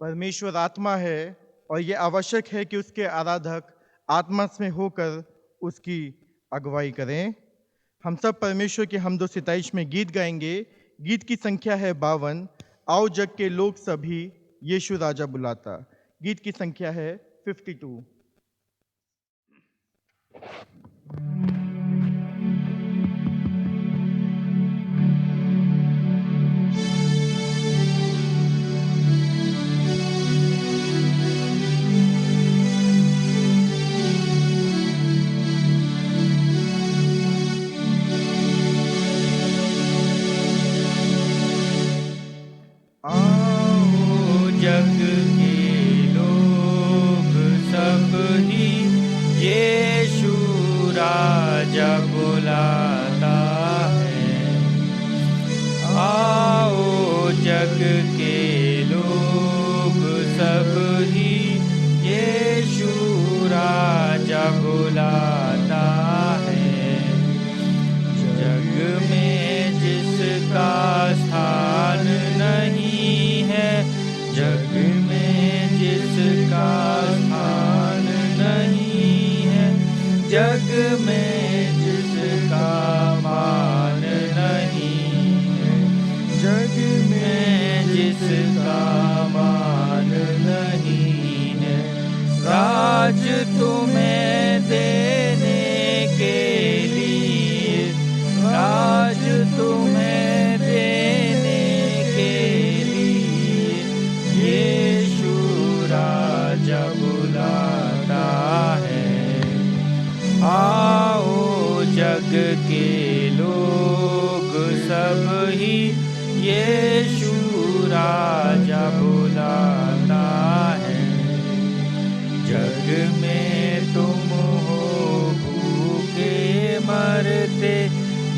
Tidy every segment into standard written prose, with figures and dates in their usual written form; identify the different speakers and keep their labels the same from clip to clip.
Speaker 1: परमेश्वर आत्मा है और ये आवश्यक है कि उसके आराधक आत्मा में होकर उसकी अगुवाई करें। हम सब परमेश्वर के हमदो सिताइश में गीत गाएंगे। गीत की संख्या है 52। आओ जग के लोग सभी यीशु राजा बुलाता। गीत की संख्या है 52।
Speaker 2: आओ जग के लोग सब ही यीशु राजा बुलाता है। आओ जग के लोग सब ही यीशु राजा बुलाता है। जग में जिसका स्थान नहीं है, जग में जिसका स्थान नहीं है, जग में जिसका मान नहीं है, जग में जिसका मान नहीं है, राज तुम्हें देने के लिए, राज तुम्हें देने के लिए यीशु राजा बुलाता है। आओ जग के लोग सब ही यीशु राजा बुलाता है। जग में तुम हो भूखे मरते,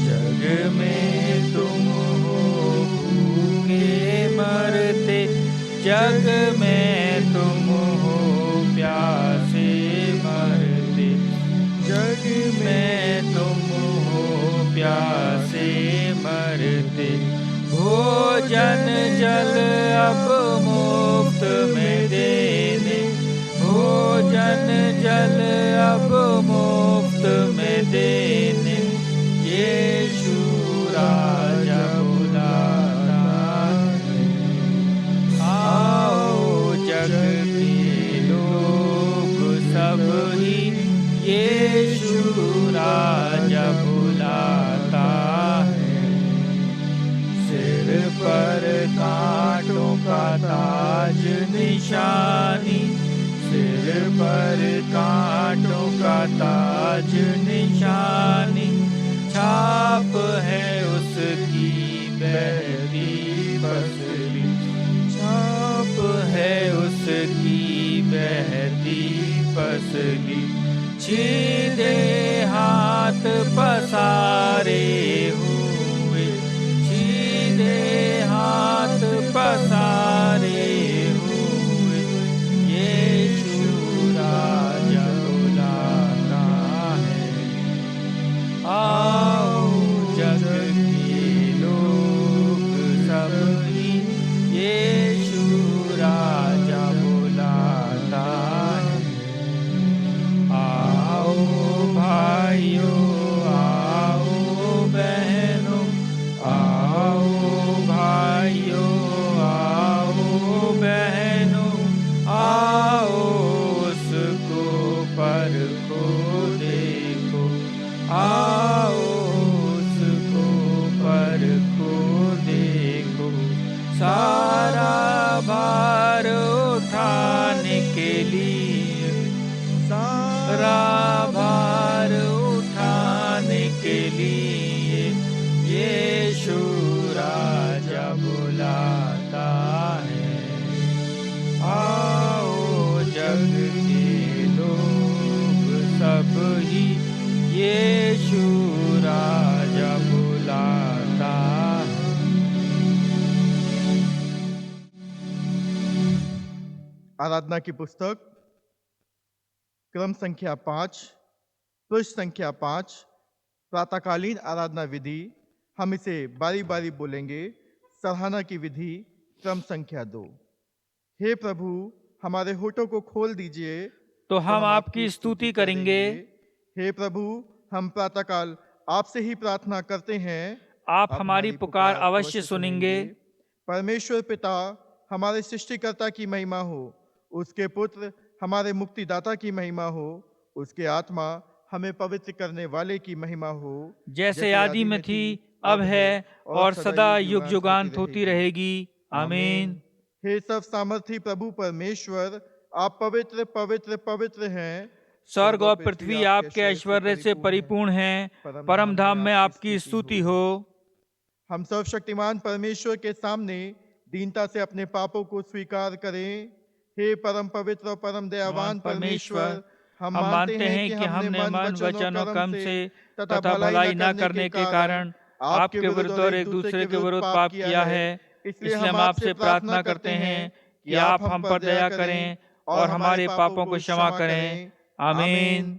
Speaker 2: जग में तुम हो भूखे मरते, जग में तुम हो प्यासे मरते, जग में तुम हो प्यासे मरते। भोजन जल अब मुफ्त में देने, भोजन जल अब मुफ्त में देने यीशु राजा बुलाता है। आओ जग के लोग सब ही यीशु राजा बुलाता है। सिर पर कांटों का ताज निशानी, सिर पर कांटों का ताज निशानी, छाप है उसकी बहती पसली, छाप है उसकी बहती पसली। सीधे हाथ पसारे हुए, सीधे हाथ पसारे हुए यीशु राजा बुलाता है। आओ जग के लोग सब ही यीशु राजा बुलाता है। आओ भाइयों, आओ बहनों, आओ भाइयों, आओ बहनों, आओ उसको परखो देखो, आओ उसको परखो देखो। सारा भार उठाने के लिए, सारा भार उठाने के लिए यीशु राजा बुलाता है। आओ जग के लोग सब ही यीशु राजा बुलाता है।
Speaker 1: आराधना की पुस्तक क्रम संख्या 5, पृष्ठ संख्या 5, प्रातःकालीन आराधना विधि। हम इसे बारी बारी बोलेंगे। सराहना की विधि क्रम संख्या 2। हे प्रभु, हमारे होठों को खोल दीजिए
Speaker 2: तो हम आपकी स्तुति करेंगे।
Speaker 1: हे प्रभु, हम प्रातःकाल आपसे ही प्रार्थना करते हैं,
Speaker 2: आप हमारी पुकार अवश्य सुनेंगे।
Speaker 1: परमेश्वर पिता हमारे सृष्टिकर्ता की महिमा हो, उसके पुत्र हमारे मुक्तिदाता की महिमा हो, उसके आत्मा हमें पवित्र करने वाले की महिमा हो,
Speaker 2: जैसे आदि में थी, अब है और सदा युग युगांत होती रहेगी। आमीन।
Speaker 1: हे सब सामर्थी प्रभु परमेश्वर, आप पवित्र पवित्र पवित्र हैं।
Speaker 2: स्वर्ग और पृथ्वी आपके ऐश्वर्य से परिपूर्ण हैं। परम धाम में आपकी स्तुति हो।
Speaker 1: हम सर्वशक्तिमान परमेश्वर के सामने दीनता से अपने पापों को स्वीकार करें। हे परम पवित्र और परम दयावान परमेश्वर, हम मानते हैं कि हमने मन, वचन और कर्म से तथा भलाई न करने के कारण आपके विरुद्ध और एक दूसरे के विरुद्ध पाप किया है। इसलिए हम आपसे प्रार्थना करते हैं कि आप हम पर दया करें और हमारे पापों को क्षमा करें। आमीन।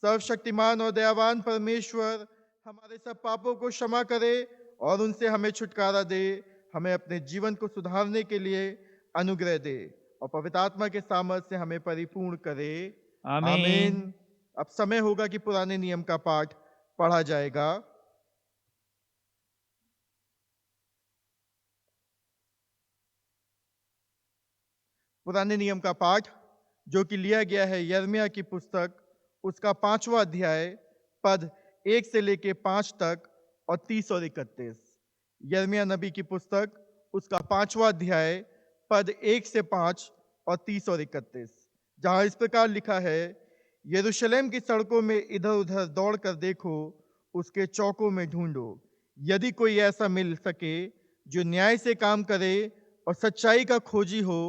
Speaker 1: सर्वशक्तिमान और दयावान परमेश्वर हमारे सब पापों को क्षमा करे और उनसे हमें छुटकारा दे, हमें अपने जीवन को सुधारने के लिए अनुग्रह दे और पवित्र आत्मा के सामर्थ्य से हमें परिपूर्ण करे।
Speaker 2: आमीन।
Speaker 1: अब समय होगा कि पुराने नियम का पाठ पढ़ा जाएगा। पुराने नियम का पाठ जो कि लिया गया है यिर्मयाह की पुस्तक, उसका 5वां अध्याय, पद 1 से लेके 5 तक और 30 और 31। यिर्मयाह नबी की पुस्तक, उसका 5वां अध्याय, पद 1 से 5 और 30 और 31, जहां इस प्रकार लिखा है, यरूशलेम की सड़कों में इधर उधर दौड़ कर देखो, उसके चौकों में ढूंढो, यदि कोई ऐसा मिल सके जो न्याय से काम करे और सच्चाई का खोजी हो,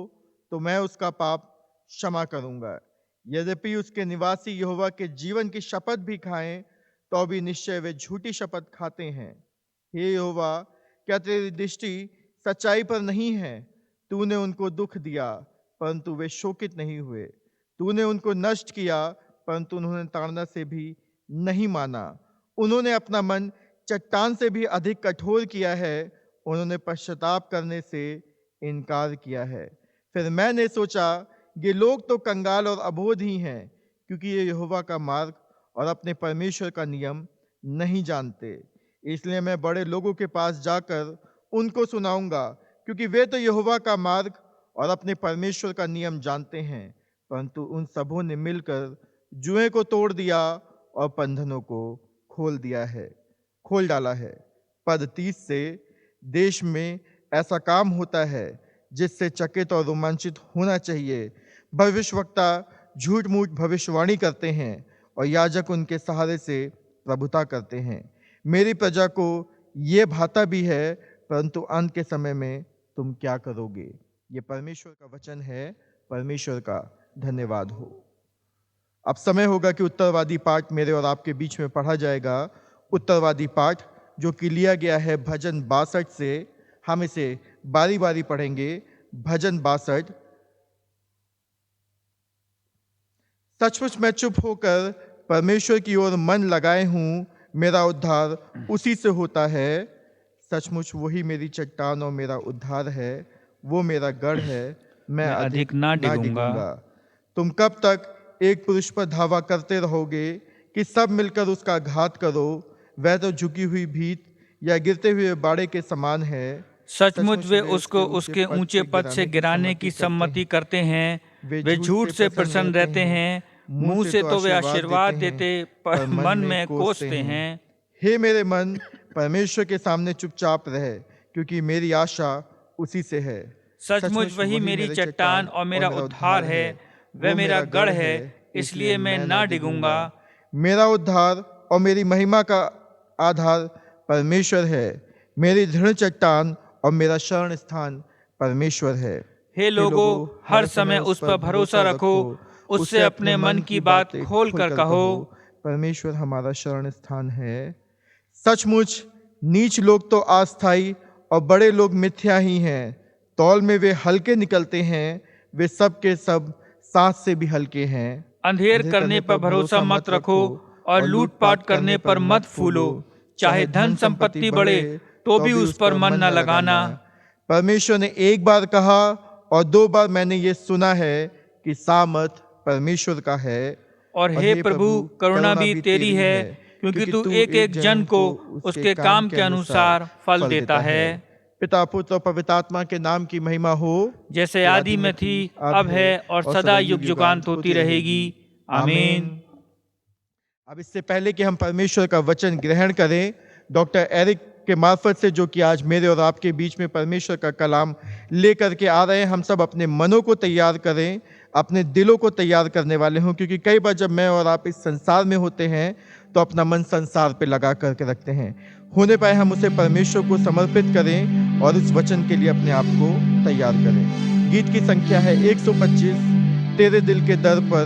Speaker 1: तो मैं उसका पाप क्षमा करूंगा। यद्यपि उसके निवासी यहोवा के जीवन की शपथ भी खाएं, तो भी निश्चय वे झूठी शपथ खाते हैं। हे यहोवा, क्या तेरी दृष्टि सच्चाई पर नहीं है? तूने उनको दुख दिया, परंतु वे शोकित नहीं हुए। तूने उनको नष्ट किया, परंतु उन्होंने ताड़ना से भी नहीं माना। उन्होंने अपना मन चट्टान से भी अधिक कठोर किया है, उन्होंने पश्चाताप करने से इनकार किया है। फिर मैंने सोचा, ये लोग तो कंगाल और अबोध ही हैं, क्योंकि ये यहोवा का मार्ग और अपने परमेश्वर का नियम नहीं जानते। इसलिए मैं बड़े लोगों के पास जाकर उनको सुनाऊंगा, क्योंकि वे तो यहोवा का मार्ग और अपने परमेश्वर का नियम जानते हैं, परंतु उन सबों ने मिलकर जुएं को तोड़ दिया और बंधनों को खोल डाला है। पद 30 से, देश में ऐसा काम होता है जिससे चकित और रोमांचित होना चाहिए। भविष्यवक्ता झूठ मूठ भविष्यवाणी करते हैं और याजक उनके सहारे से प्रभुता करते हैं। मेरी प्रजा को ये भाता भी है, परंतु अंत के समय में तुम क्या करोगे? ये परमेश्वर का वचन है। परमेश्वर का धन्यवाद हो। अब समय होगा कि उत्तरवादी पाठ मेरे और आपके बीच में पढ़ा जाएगा। उत्तरवादी पाठ जो कि लिया गया है भजन 62 से। हम इसे बारी बारी पढ़ेंगे। भजन 62। सचमुच मैं चुप होकर परमेश्वर की ओर मन लगाए हूँ, मेरा उद्धार उसी से होता है। सचमुच वही मेरी चट्टान और मेरा उद्धार है, वो मेरा गढ़ है, मैं अधिक ना डिगूंगा। तुम कब तक एक पुरुष पर धावा करते रहोगे कि सब मिलकर उसका घात करो? वह तो झुकी हुई भीत या गिरते हुए बाड़े के समान है।
Speaker 2: सचमुच वे उसको उसके ऊंचे पद से गिराने की सम्मति करते हैं। वे झूठ से प्रसन्न रहते हैं, मुंह से तो वे आशीर्वाद देते, पर मन में कोसते हैं।
Speaker 1: हे मेरे मन, परमेश्वर के सामने चुपचाप रह, क्योंकि मेरी आशा उसी से है।
Speaker 2: सचमुच वही मेरी चट्टान और मेरा उद्धार है, वह मेरा गढ़ है, इसलिए मैं ना डिगूंगा।
Speaker 1: मेरा उद्धार और मेरी महिमा का आधार परमेश्वर है, मेरी दृढ़ चट्टान और मेरा शरण स्थान परमेश्वर है।
Speaker 2: हे लोगों, हर समय उस पर भरोसा रखो, उससे अपने मन की बात खोल कर कहो।
Speaker 1: परमेश्वर हमारा शरण स्थान है। सचमुच नीच लोग तो अस्थाई और बड़े लोग मिथ्या ही हैं। तौल में वे हल्के निकलते हैं, वे सब के सब साथ से भी हल्के हैं।
Speaker 2: अंधेर करने पर भरोसा मत रखो और लूटपाट करने पर मत फूलो। चाहे धन संपत्ति बढ़े तो भी उस पर मन न लगाना।
Speaker 1: परमेश्वर ने एक बार कहा और 2 बार मैंने ये सुना है कि सामर्थ परमेश्वर का है।
Speaker 2: और हे प्रभु, करुणा भी तेरी है, क्योंकि तू एक एक जन को उसके काम के अनुसार फल देता है।
Speaker 1: पिता, पुत्र और पवित्र आत्मा के नाम की महिमा हो,
Speaker 2: जैसे आदि में थी, अब है और सदा युग युगांत होती रहेगी। आमीन।
Speaker 1: अब इससे पहले कि हम परमेश्वर का वचन ग्रहण करें, डॉक्टर एरिक के मार्फत से, जो कि आज मेरे और आपके बीच में परमेश्वर का कलाम लेकर के आ रहे हैं, हम सब अपने मनों को तैयार करें, अपने दिलों को तैयार करने वाले हों। क्योंकि कई बार जब मैं और आप इस संसार में होते हैं तो अपना मन संसार पे लगा करके रखते हैं। होने पाए हम उसे परमेश्वर को समर्पित करें और उस वचन के लिए अपने आप को तैयार करें। गीत की संख्या है 125। तेरे दिल के दर पर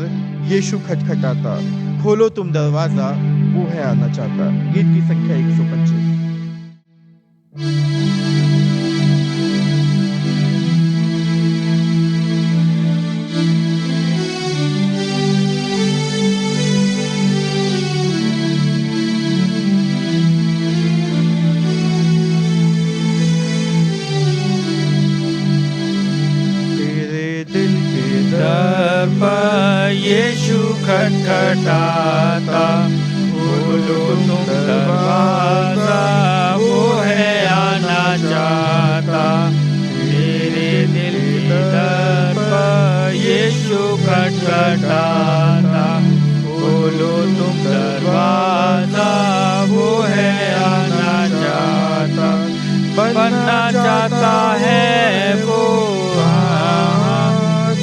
Speaker 1: यीशु खटखटाता, खोलो तुम दरवाजा, वो है आना चाहता। गीत की संख्या 125।
Speaker 2: यीशु खटखटाता, खोलो तुम दरवाजा, वो है आना चाहता। तेरे दिल के दर पर यीशु खटखटाता, खोलो तुम दरवाजा, वो है आना चाहता। बनना चाहता है वो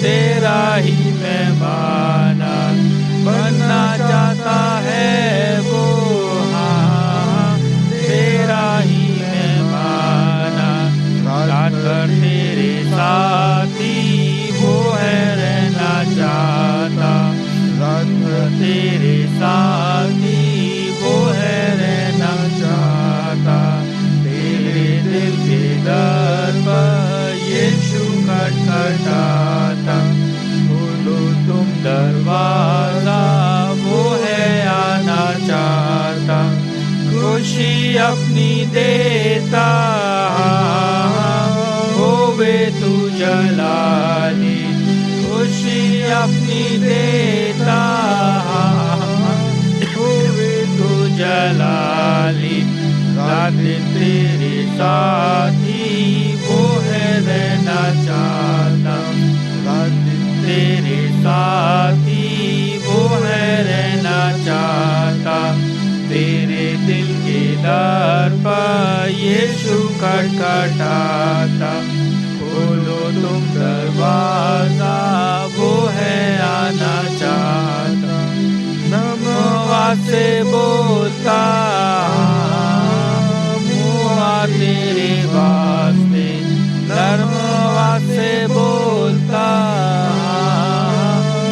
Speaker 2: तेरा ही मेहमान, बनना चाहता है वो तेरा ही मेहमान। रात तेरे साथी वो है रहना चाहता, रात तेरे साथी वो है रहना चाहता। तेरे दिल के दर पर यीशु खटखटाता, खोलो तुम दरवाजा, वो है आना चाहता। खुशी अपनी देता होवे तू जलाली, खुशी अपनी देता होवे तू जलाली। रात तेरे साथी वो है रहना चाहता, रात तेरे साथी वो है रहना चाहता। तेरे दिल के दर पर यीशु खटखटाता, खोलो तुम दरवाजा, वो है आना चाहता। नमवा से बोलता मुआ तेरे वास्ते, नरमवा से बोलता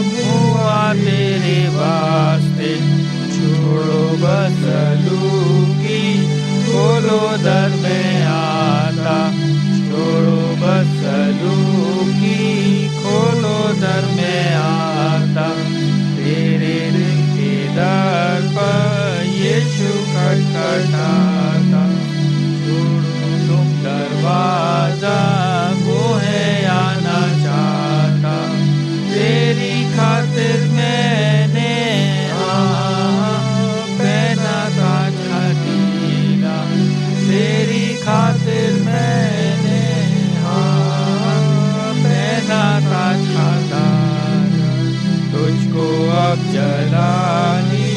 Speaker 2: मुआ तेरे वास्ते। छोड़ो बसलूकी, खोलो दर में आता, छोड़ो बसलूकी, खोलो दर में आता। तेरे दिल के दर पर यीशु खटखटाता, छोड़ो तुम दरवाजा, वो है आना चाहता। तेरी खातिर मैंने पहना ताज खरीदा, तेरी खातिर मैंने पहना ताज खरीदा। तुझको अब जलाली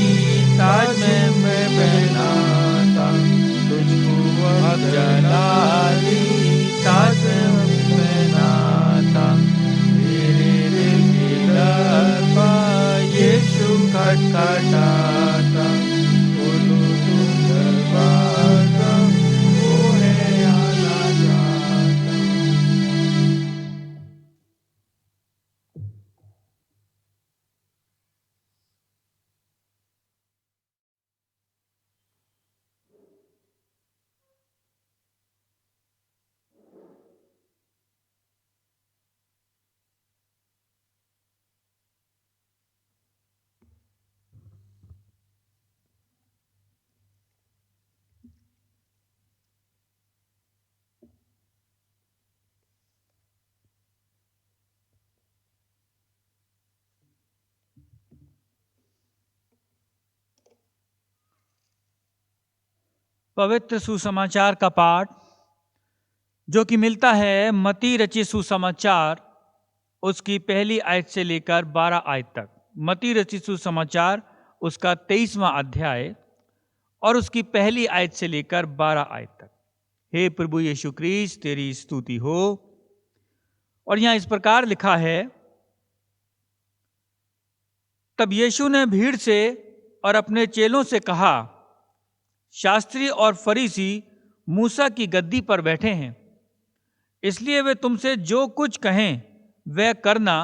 Speaker 2: ताज में मैं पहनाता, पवित्र सुसमाचार का पाठ जो कि मिलता है मत्ती रचित सुसमाचार उसकी पहली आयत से लेकर 12 आयत तक। मत्ती रचित सुसमाचार उसका 23वां अध्याय और उसकी पहली आयत से लेकर 12 आयत तक। हे प्रभु यीशु क्रिस्त, तेरी स्तुति हो। और यहां इस प्रकार लिखा है, तब यीशु ने भीड़ से और अपने चेलों से कहा, शास्त्री और फरीसी मूसा की गद्दी पर बैठे हैं, इसलिए वे तुमसे जो कुछ कहें वह करना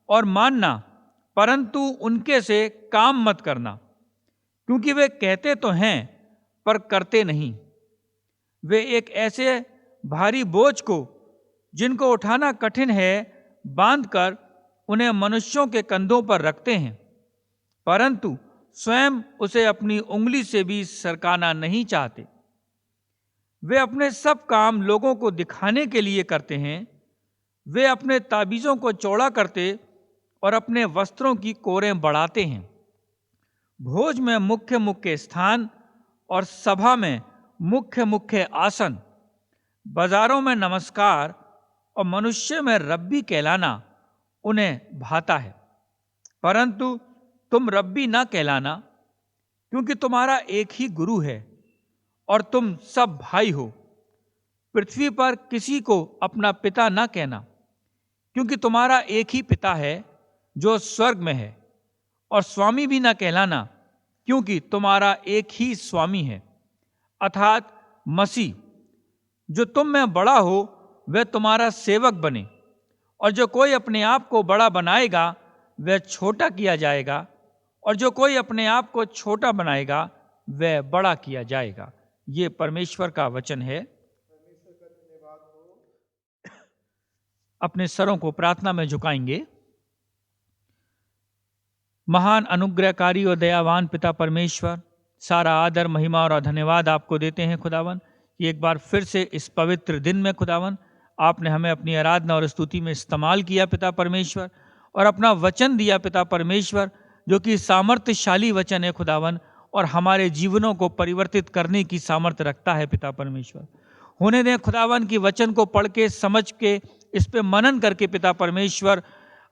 Speaker 2: और मानना, परंतु उनके से काम मत करना, क्योंकि वे कहते तो हैं पर करते नहीं। वे एक ऐसे भारी बोझ को जिनको उठाना कठिन है बांधकर उन्हें मनुष्यों के कंधों पर रखते हैं, परंतु स्वयं उसे अपनी उंगली से भी सरकाना नहीं चाहते। वे अपने सब काम लोगों को दिखाने के लिए करते हैं। वे अपने ताबीज़ों को चौड़ा करते और अपने वस्त्रों की कोरें बढ़ाते हैं। भोज में मुख्य मुख्य स्थान और सभा में मुख्य मुख्य आसन, बाजारों में नमस्कार और मनुष्य में रब्बी कहलाना उन्हें भाता है। परंतु तुम रब्बी ना कहलाना, क्योंकि तुम्हारा एक ही गुरु है और तुम सब भाई हो। पृथ्वी पर किसी को अपना पिता ना कहना, क्योंकि तुम्हारा एक ही पिता है जो स्वर्ग में है। और स्वामी भी ना कहलाना, क्योंकि तुम्हारा एक ही स्वामी है, अर्थात मसीह। जो तुम में बड़ा हो वह तुम्हारा सेवक बने, और जो कोई अपने आप को बड़ा बनाएगा वह छोटा किया जाएगा, और जो कोई अपने आप को छोटा बनाएगा वह बड़ा किया जाएगा। ये परमेश्वर का वचन है। अपने सरों को प्रार्थना में झुकाएंगे। महान अनुग्रहकारी और दयावान पिता परमेश्वर, सारा आदर, महिमा और धन्यवाद आपको देते हैं खुदावन कि एक बार फिर से इस पवित्र दिन में खुदावन आपने हमें अपनी आराधना और स्तुति में इस्तेमाल किया पिता परमेश्वर, और अपना वचन दिया पिता परमेश्वर, जो कि सामर्थ्यशाली वचन है खुदावन, और हमारे जीवनों को परिवर्तित करने की सामर्थ्य रखता है पिता परमेश्वर। होने दें खुदावन की वचन को पढ़ के, समझ के, इस पे मनन करके पिता परमेश्वर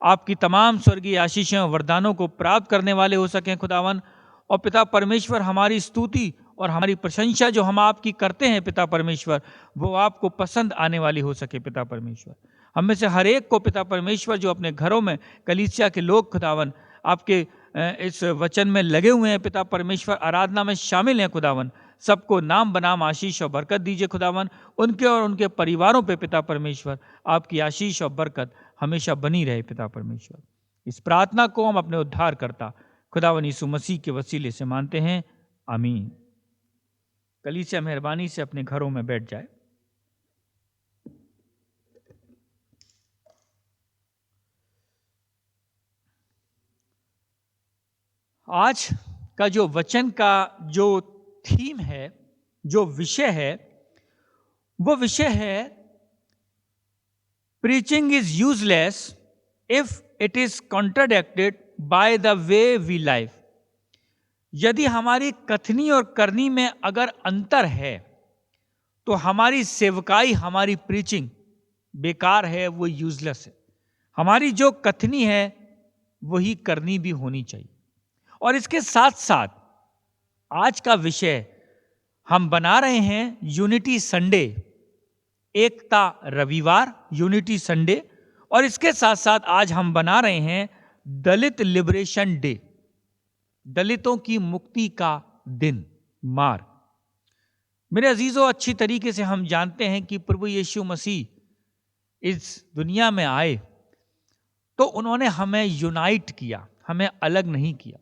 Speaker 2: आपकी तमाम स्वर्गीय आशीषें और वरदानों को प्राप्त करने वाले हो सकें खुदावन। और पिता परमेश्वर हमारी स्तुति और हमारी प्रशंसा जो हम आपकी करते हैं पिता परमेश्वर, वो आपको पसंद आने वाली हो सके पिता परमेश्वर। हम में से हर एक को पिता परमेश्वर जो अपने घरों में कलीसिया के लोग खुदावन आपके इस वचन में लगे हुए हैं पिता परमेश्वर, आराधना में शामिल हैं खुदावन, सबको नाम बनाम आशीष और बरकत दीजिए खुदावन। उनके और उनके परिवारों पे पिता परमेश्वर आपकी आशीष और बरकत हमेशा बनी रहे पिता परमेश्वर। इस प्रार्थना को हम अपने उद्धार करता खुदावन यीशु मसीह के वसीले से मानते हैं, आमीन। कलीसिया मेहरबानी से अपने घरों में बैठ जाए। आज का जो वचन का जो थीम है, जो विषय है, वो विषय है preaching is useless if it is contradicted by the way we live. यदि हमारी कथनी और करनी में अगर अंतर है तो हमारी सेवकाई, हमारी प्रीचिंग बेकार है, वो यूजलेस है। हमारी जो कथनी है वही करनी भी होनी चाहिए। और इसके साथ साथ आज का विषय हम बना रहे हैं यूनिटी संडे, एकता रविवार, यूनिटी संडे। और इसके साथ साथ आज हम बना रहे हैं दलित लिबरेशन डे, दलितों की मुक्ति का दिन, मार्ग। मेरे अजीजों, अच्छी तरीके से हम जानते हैं कि प्रभु यीशु मसीह इस दुनिया में आए तो उन्होंने हमें यूनाइट किया, हमें अलग नहीं किया।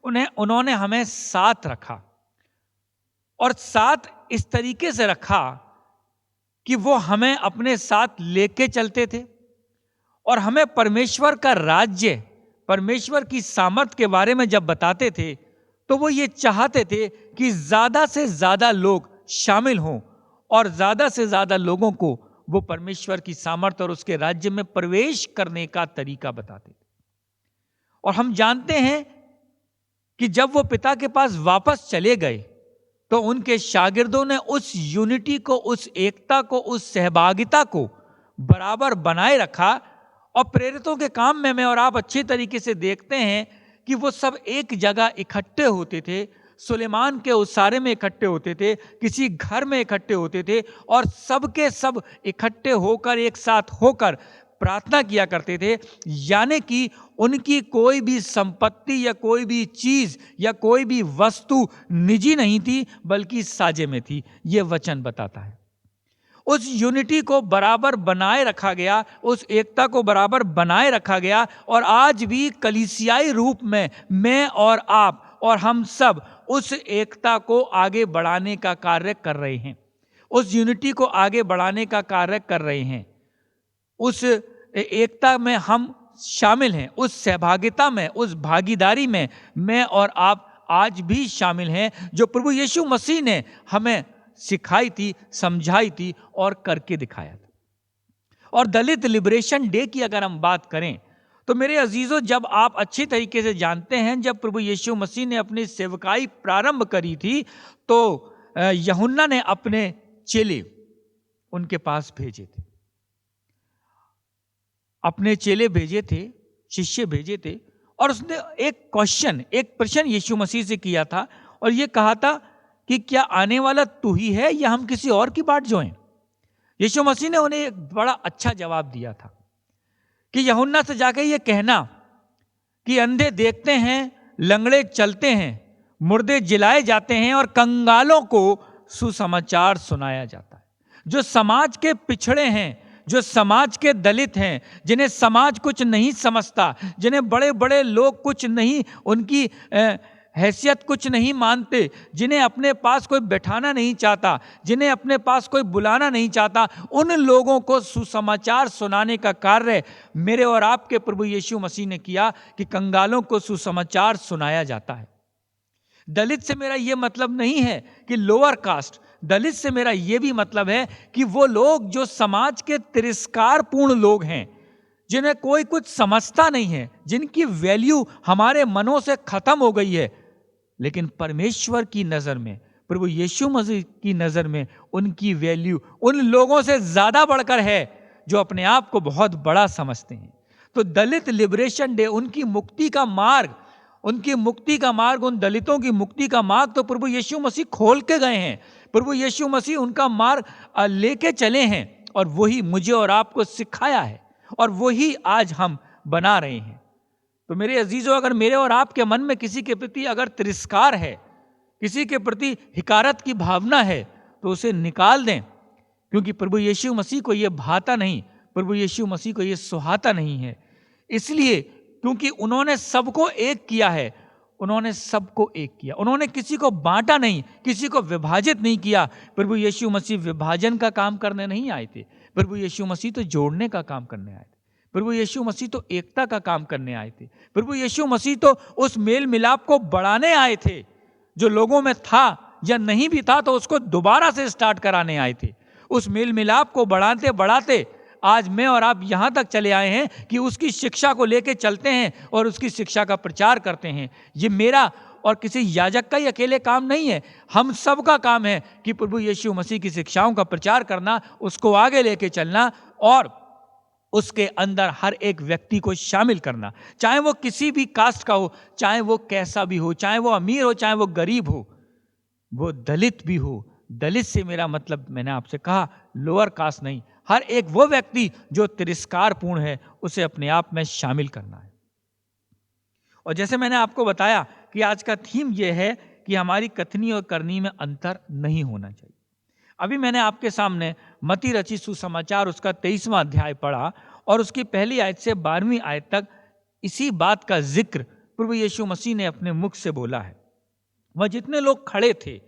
Speaker 2: उन्होंने हमें साथ रखा, और साथ इस तरीके से रखा कि वो हमें अपने साथ लेके चलते थे और हमें परमेश्वर का राज्य, परमेश्वर की सामर्थ के बारे में जब बताते थे तो वो ये चाहते थे कि ज़्यादा से ज़्यादा लोग शामिल हों और ज़्यादा से ज़्यादा लोगों को वो परमेश्वर की सामर्थ और उसके राज्य में प्रवेश करने का तरीका बताते थे। और हम जानते हैं कि जब वो पिता के पास वापस चले गए तो उनके शागिर्दों ने उस यूनिटी को, उस एकता को, उस सहभागिता को बराबर बनाए रखा। और प्रेरितों के काम में मैं और आप अच्छी तरीके से देखते हैं कि वो सब एक जगह इकट्ठे होते थे, सुलेमान के उसारे में इकट्ठे होते थे, किसी घर में इकट्ठे होते थे, और सबके सब इकट्ठे होकर, एक साथ होकर प्रार्थना किया करते थे। यानी कि उनकी कोई भी संपत्ति या कोई भी चीज या कोई भी वस्तु निजी नहीं थी, बल्कि साझे में थी। ये वचन बताता है। उस यूनिटी को बराबर बनाए रखा गया, उस एकता को बराबर बनाए रखा गया। और आज भी कलीसियाई रूप में मैं और आप और हम सब उस एकता को आगे बढ़ाने का कार्य कर रहे हैं, उस यूनिटी को आगे बढ़ाने का कार्य कर रहे हैं। उस एकता में हम शामिल हैं, उस सहभागिता में, उस भागीदारी में मैं और आप आज भी शामिल हैं, जो प्रभु यीशु मसीह ने हमें सिखाई थी, समझाई थी और करके दिखाया था। और दलित लिबरेशन डे की अगर हम बात करें तो मेरे अजीजों, जब आप अच्छी तरीके से जानते हैं, जब प्रभु यीशु मसीह ने अपनी सेवकाई प्रारंभ करी थी तो यूहन्ना ने अपने चेले उनके पास भेजे थे, अपने चेले भेजे थे, शिष्य भेजे थे। और उसने एक प्रश्न यीशु मसीह से किया था और ये कहा था कि क्या आने वाला तू ही है या हम किसी और की बाट जोएं? यीशु मसीह ने उन्हें एक बड़ा अच्छा जवाब दिया था कि यूहन्ना से जाके ये कहना कि अंधे देखते हैं, लंगड़े चलते हैं, मुर्दे जिलाए जाते हैं और कंगालों को सुसमाचार सुनाया जाता है। जो समाज के पिछड़े हैं, जो समाज के दलित हैं, जिन्हें समाज कुछ नहीं समझता, जिन्हें बड़े बड़े लोग कुछ नहीं, उनकी हैसियत कुछ नहीं मानते, जिन्हें अपने पास कोई बैठाना नहीं चाहता, जिन्हें अपने पास कोई बुलाना नहीं चाहता, उन लोगों को सुसमाचार सुनाने का कार्य मेरे और आपके प्रभु यीशु मसीह ने किया कि कंगालों को सुसमाचार सुनाया जाता है। दलित से मेरा ये मतलब नहीं है कि लोअर कास्ट, दलित से मेरा ये भी मतलब है कि वो लोग जो समाज के तिरस्कारपूर्ण लोग हैं, जिन्हें कोई कुछ समझता नहीं है, जिनकी वैल्यू हमारे मनों से खत्म हो गई है, लेकिन परमेश्वर की नजर में, प्रभु यीशु मसीह की नजर में उनकी वैल्यू उन लोगों से ज्यादा बढ़कर है जो अपने आप को बहुत बड़ा समझते हैं। तो दलित लिबरेशन डे, उनकी मुक्ति का मार्ग, उन दलितों की मुक्ति का मार्ग तो प्रभु यीशु मसीह खोल के गए हैं। प्रभु यीशु मसीह उनका मार्ग लेके चले हैं और वही मुझे और आपको सिखाया है और वही आज हम बना रहे हैं। तो मेरे अजीजों, अगर मेरे और आपके मन में किसी के प्रति अगर तिरस्कार है, किसी के प्रति हिकारत की भावना है, तो उसे निकाल दें, क्योंकि प्रभु यीशु मसीह को यह भाता नहीं, प्रभु यीशु मसीह को यह सुहाता नहीं है। इसलिए क्योंकि उन्होंने सबको एक किया है, उन्होंने किसी को बांटा नहीं, किसी को विभाजित नहीं किया। प्रभु यीशु मसीह विभाजन का काम करने नहीं आए थे, प्रभु यीशु मसीह तो जोड़ने का काम करने आए थे। प्रभु यीशु मसीह तो एकता का काम करने आए थे। प्रभु यीशु मसीह तो उस मेल मिलाप को बढ़ाने आए थे, जो लोगों में था या नहीं भी था तो उसको दोबारा से स्टार्ट कराने आए थे। उस मेल मिलाप को बढ़ाते बढ़ाते आज मैं और आप यहाँ तक चले आए हैं कि उसकी शिक्षा को लेके चलते हैं और उसकी शिक्षा का प्रचार करते हैं। ये मेरा और किसी याजक का ही अकेले काम नहीं है, हम सब का काम है कि प्रभु यीशु मसीह की शिक्षाओं का प्रचार करना, उसको आगे लेके चलना और उसके अंदर हर एक व्यक्ति को शामिल करना, चाहे वो किसी भी कास्ट का हो, चाहे वो कैसा भी हो, चाहे वो अमीर हो, चाहे वो गरीब हो, वो दलित भी हो। दलित से मेरा मतलब, मैंने आपसे कहा, लोअर कास्ट नहीं, हर एक वो व्यक्ति जो तिरस्कारपूर्ण है उसे अपने आप में शामिल करना है। और जैसे मैंने आपको बताया कि आज का थीम यह है कि हमारी कथनी और करनी में अंतर नहीं होना चाहिए। अभी मैंने आपके सामने मत्ती रचित सुसमाचार उसका 23वां अध्याय पढ़ा और उसकी पहली आयत से 12वीं आयत तक इसी बात का जिक्र प्रभु यीशु मसीह ने अपने मुख से बोला है। वह जितने लोग खड़े थे,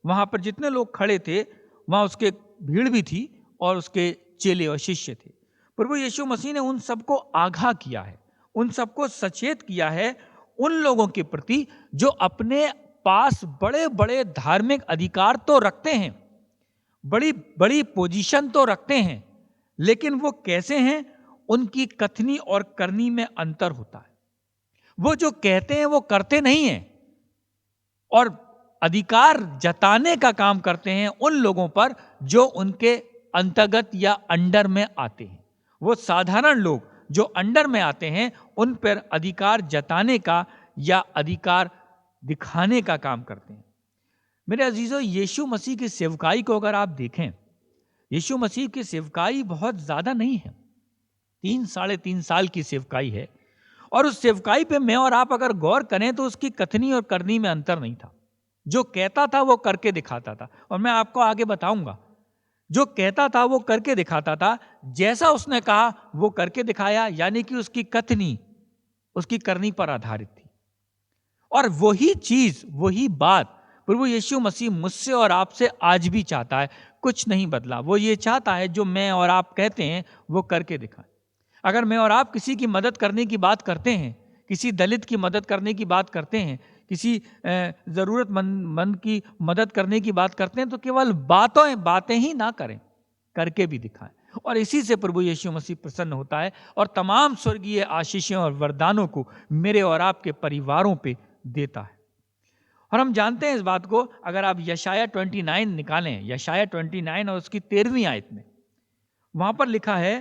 Speaker 2: वहां पर जितने लोग खड़े थे, वहां उसके भीड़ भी थी और उसके चेले और शिष्य थे। प्रभु यीशु मसीह ने उन सबको आगाह किया है, उन सबको सचेत किया है उन लोगों के प्रति जो अपने पास बड़े बड़े धार्मिक अधिकार तो रखते हैं, बड़ी बड़ी पोजीशन तो रखते हैं, लेकिन वो कैसे हैं, उनकी कथनी और करनी में अंतर होता है। वो जो कहते हैं वो करते नहीं हैं। और अधिकार जताने का काम करते हैं उन लोगों पर जो उनके अंतर्गत या अंडर में आते हैं। वो साधारण लोग जो अंडर में आते हैं उन पर अधिकार जताने का या अधिकार दिखाने का काम करते हैं। मेरे अजीजों, यीशु मसीह की सेवकाई को अगर आप देखें, यीशु मसीह की सेवकाई बहुत ज्यादा नहीं है, 3-3.5 साल की सेवकाई है। और उस सेवकाई पे मैं और आप अगर गौर करें तो उसकी कथनी और करनी में अंतर नहीं था। जो कहता था वो करके दिखाता था, और मैं आपको आगे बताऊंगा, जो कहता था वो करके दिखाता था। जैसा उसने कहा वो करके दिखाया, यानी कि उसकी कथनी उसकी करनी पर आधारित थी। और वही चीज, वही बात प्रभु यीशु मसीह मुझसे और आपसे आज भी चाहता है। कुछ नहीं बदला। वो ये चाहता है जो मैं और आप कहते हैं वो करके दिखाएं। अगर मैं और आप किसी की मदद करने की बात करते हैं, किसी दलित की मदद करने की बात करते हैं, किसी जरूरतमंद की मदद करने की बात करते हैं, तो केवल बातें ही ना करें, करके भी दिखाएं। और इसी से प्रभु यीशु मसीह प्रसन्न होता है और तमाम स्वर्गीय आशीषों और वरदानों को मेरे और आपके परिवारों पे देता है। और हम जानते हैं इस बात को। अगर आप यशाया 29 निकालें, यशाया 29 और उसकी 13वीं आयत में, वहां पर लिखा है,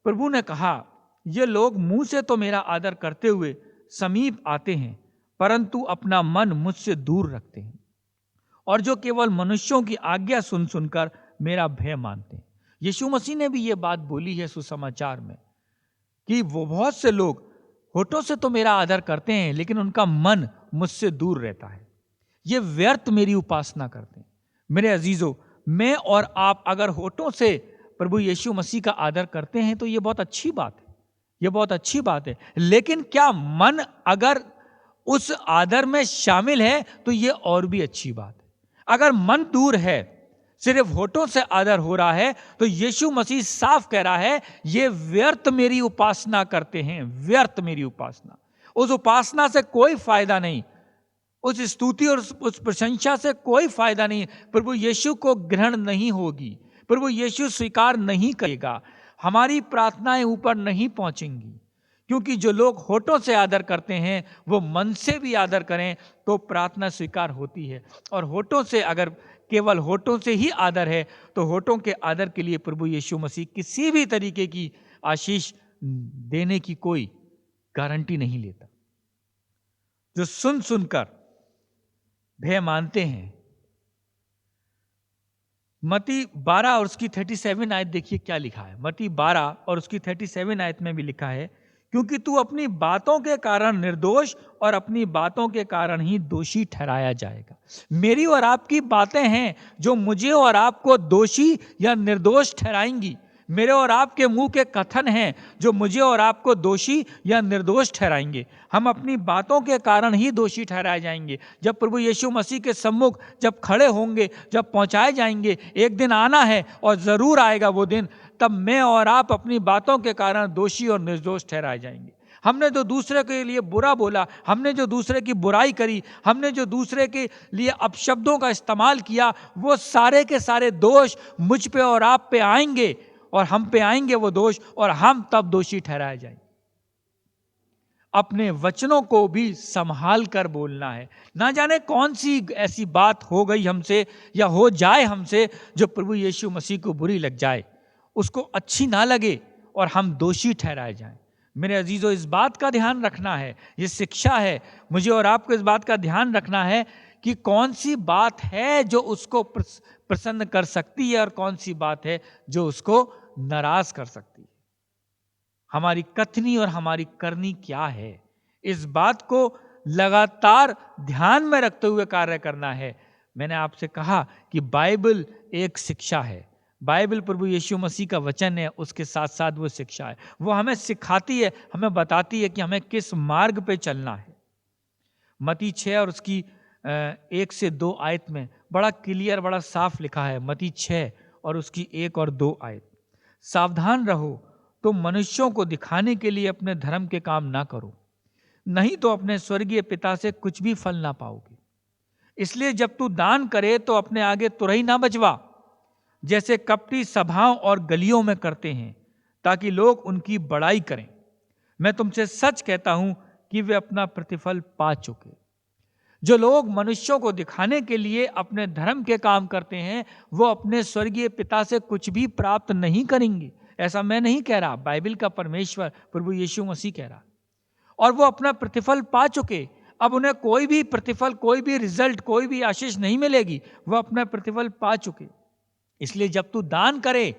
Speaker 2: प्रभु ने कहा, ये लोग मुंह से तो मेरा आदर करते हुए समीप आते हैं, परंतु अपना मन मुझसे दूर रखते हैं, और जो केवल मनुष्यों की आज्ञा सुन सुनकर मेरा भय मानते हैं। यीशु मसीह ने भी ये बात बोली है सुसमाचार में कि वो बहुत से लोग होठों से तो मेरा आदर करते हैं, लेकिन उनका मन मुझसे दूर रहता है, ये व्यर्थ मेरी उपासना करते हैं। मेरे अजीजों, मैं और आप अगर होठों से प्रभु यीशु मसीह का आदर करते हैं तो ये बहुत अच्छी बात है, ये बहुत अच्छी बात है। लेकिन क्या मन अगर उस आदर में शामिल है तो ये और भी अच्छी बात है। अगर मन दूर है, सिर्फ होठों से आदर हो रहा है, तो यीशु मसीह साफ कह रहा है, ये व्यर्थ मेरी उपासना करते हैं, व्यर्थ मेरी उपासना। उस उपासना से कोई फायदा नहीं, उस स्तुति और उस प्रशंसा से कोई फायदा नहीं। प्रभु यीशु को ग्रहण नहीं होगी, प्रभु यीशु स्वीकार नहीं करेगा, हमारी प्रार्थनाएं ऊपर नहीं पहुंचेंगी। क्योंकि जो लोग होठों से आदर करते हैं वो मन से भी आदर करें तो प्रार्थना स्वीकार होती है। और होठों से, अगर केवल होठों से ही आदर है, तो होठों के आदर के लिए प्रभु यीशु मसीह किसी भी तरीके की आशीष देने की कोई गारंटी नहीं लेता। जो सुन सुनकर भय मानते हैं। मत्ती 12 और उसकी 37 आयत देखिए क्या लिखा है। मत्ती 12 और उसकी 37 आयत में भी लिखा है, क्योंकि तू अपनी बातों के कारण निर्दोष और अपनी बातों के कारण ही दोषी ठहराया जाएगा। मेरी और आपकी बातें हैं जो मुझे और आपको दोषी या निर्दोष ठहराएंगी। मेरे और आपके मुंह के कथन हैं जो मुझे और आपको दोषी या निर्दोष ठहराएंगे। हम अपनी बातों के कारण ही दोषी ठहराए जाएंगे। जब प्रभु यीशु मसीह के सम्मुख जब खड़े होंगे, जब पहुंचाए जाएंगे, एक दिन आना है और जरूर आएगा वो दिन, तब मैं और आप अपनी बातों के कारण दोषी और निर्दोष ठहराए जाएंगे। हमने जो दूसरे के लिए बुरा बोला, हमने जो दूसरे की बुराई करी, हमने जो दूसरे के लिए अपशब्दों का इस्तेमाल किया, वो सारे के सारे दोष मुझ पे और आप पे आएंगे और हम पे आएंगे वो दोष, और हम तब दोषी ठहराए जाएंगे। अपने वचनों को भी संभाल कर बोलना है। ना जाने कौन सी ऐसी बात हो गई हमसे या हो जाए हमसे जो प्रभु यीशु मसीह को बुरी लग जाए, उसको अच्छी ना लगे और हम दोषी ठहराए जाएं। मेरे अजीजों, इस बात का ध्यान रखना है, ये शिक्षा है। मुझे और आपको इस बात का ध्यान रखना है कि कौन सी बात है जो उसको प्रसन्न कर सकती है और कौन सी बात है जो उसको नाराज कर सकती है। हमारी कथनी और हमारी करनी क्या है, इस बात को लगातार ध्यान में रखते हुए कार्य करना है। मैंने आपसे कहा कि बाइबल एक शिक्षा है, बाइबल प्रभु यीशु मसीह का वचन है, उसके साथ साथ वो शिक्षा है। वो हमें सिखाती है, हमें बताती है कि हमें किस मार्ग पे चलना है। मत्ती 6 और उसकी 1 से 2 आयत में बड़ा क्लियर, बड़ा साफ लिखा है। मत्ती 6 और उसकी 1 और 2 आयत, सावधान रहो, तो मनुष्यों को दिखाने के लिए अपने धर्म के काम ना करो, नहीं तो अपने स्वर्गीय पिता से कुछ भी फल ना पाओगे। इसलिए जब तू दान करे तो अपने आगे तुरही ना बजवा, जैसे कपटी सभाओं और गलियों में करते हैं, ताकि लोग उनकी बड़ाई करें। मैं तुमसे सच कहता हूं कि वे अपना प्रतिफल पा चुके। जो लोग मनुष्यों को दिखाने के लिए अपने धर्म के काम करते हैं, वो अपने स्वर्गीय पिता से कुछ भी प्राप्त नहीं करेंगे। ऐसा मैं नहीं कह रहा, बाइबल का परमेश्वर प्रभु यीशु मसीह कह रहा। और वो अपना प्रतिफल पा चुके, अब उन्हें कोई भी प्रतिफल, कोई भी रिजल्ट, कोई भी आशीष नहीं मिलेगी, वो अपना प्रतिफल पा चुके। इसलिए जब तू दान करे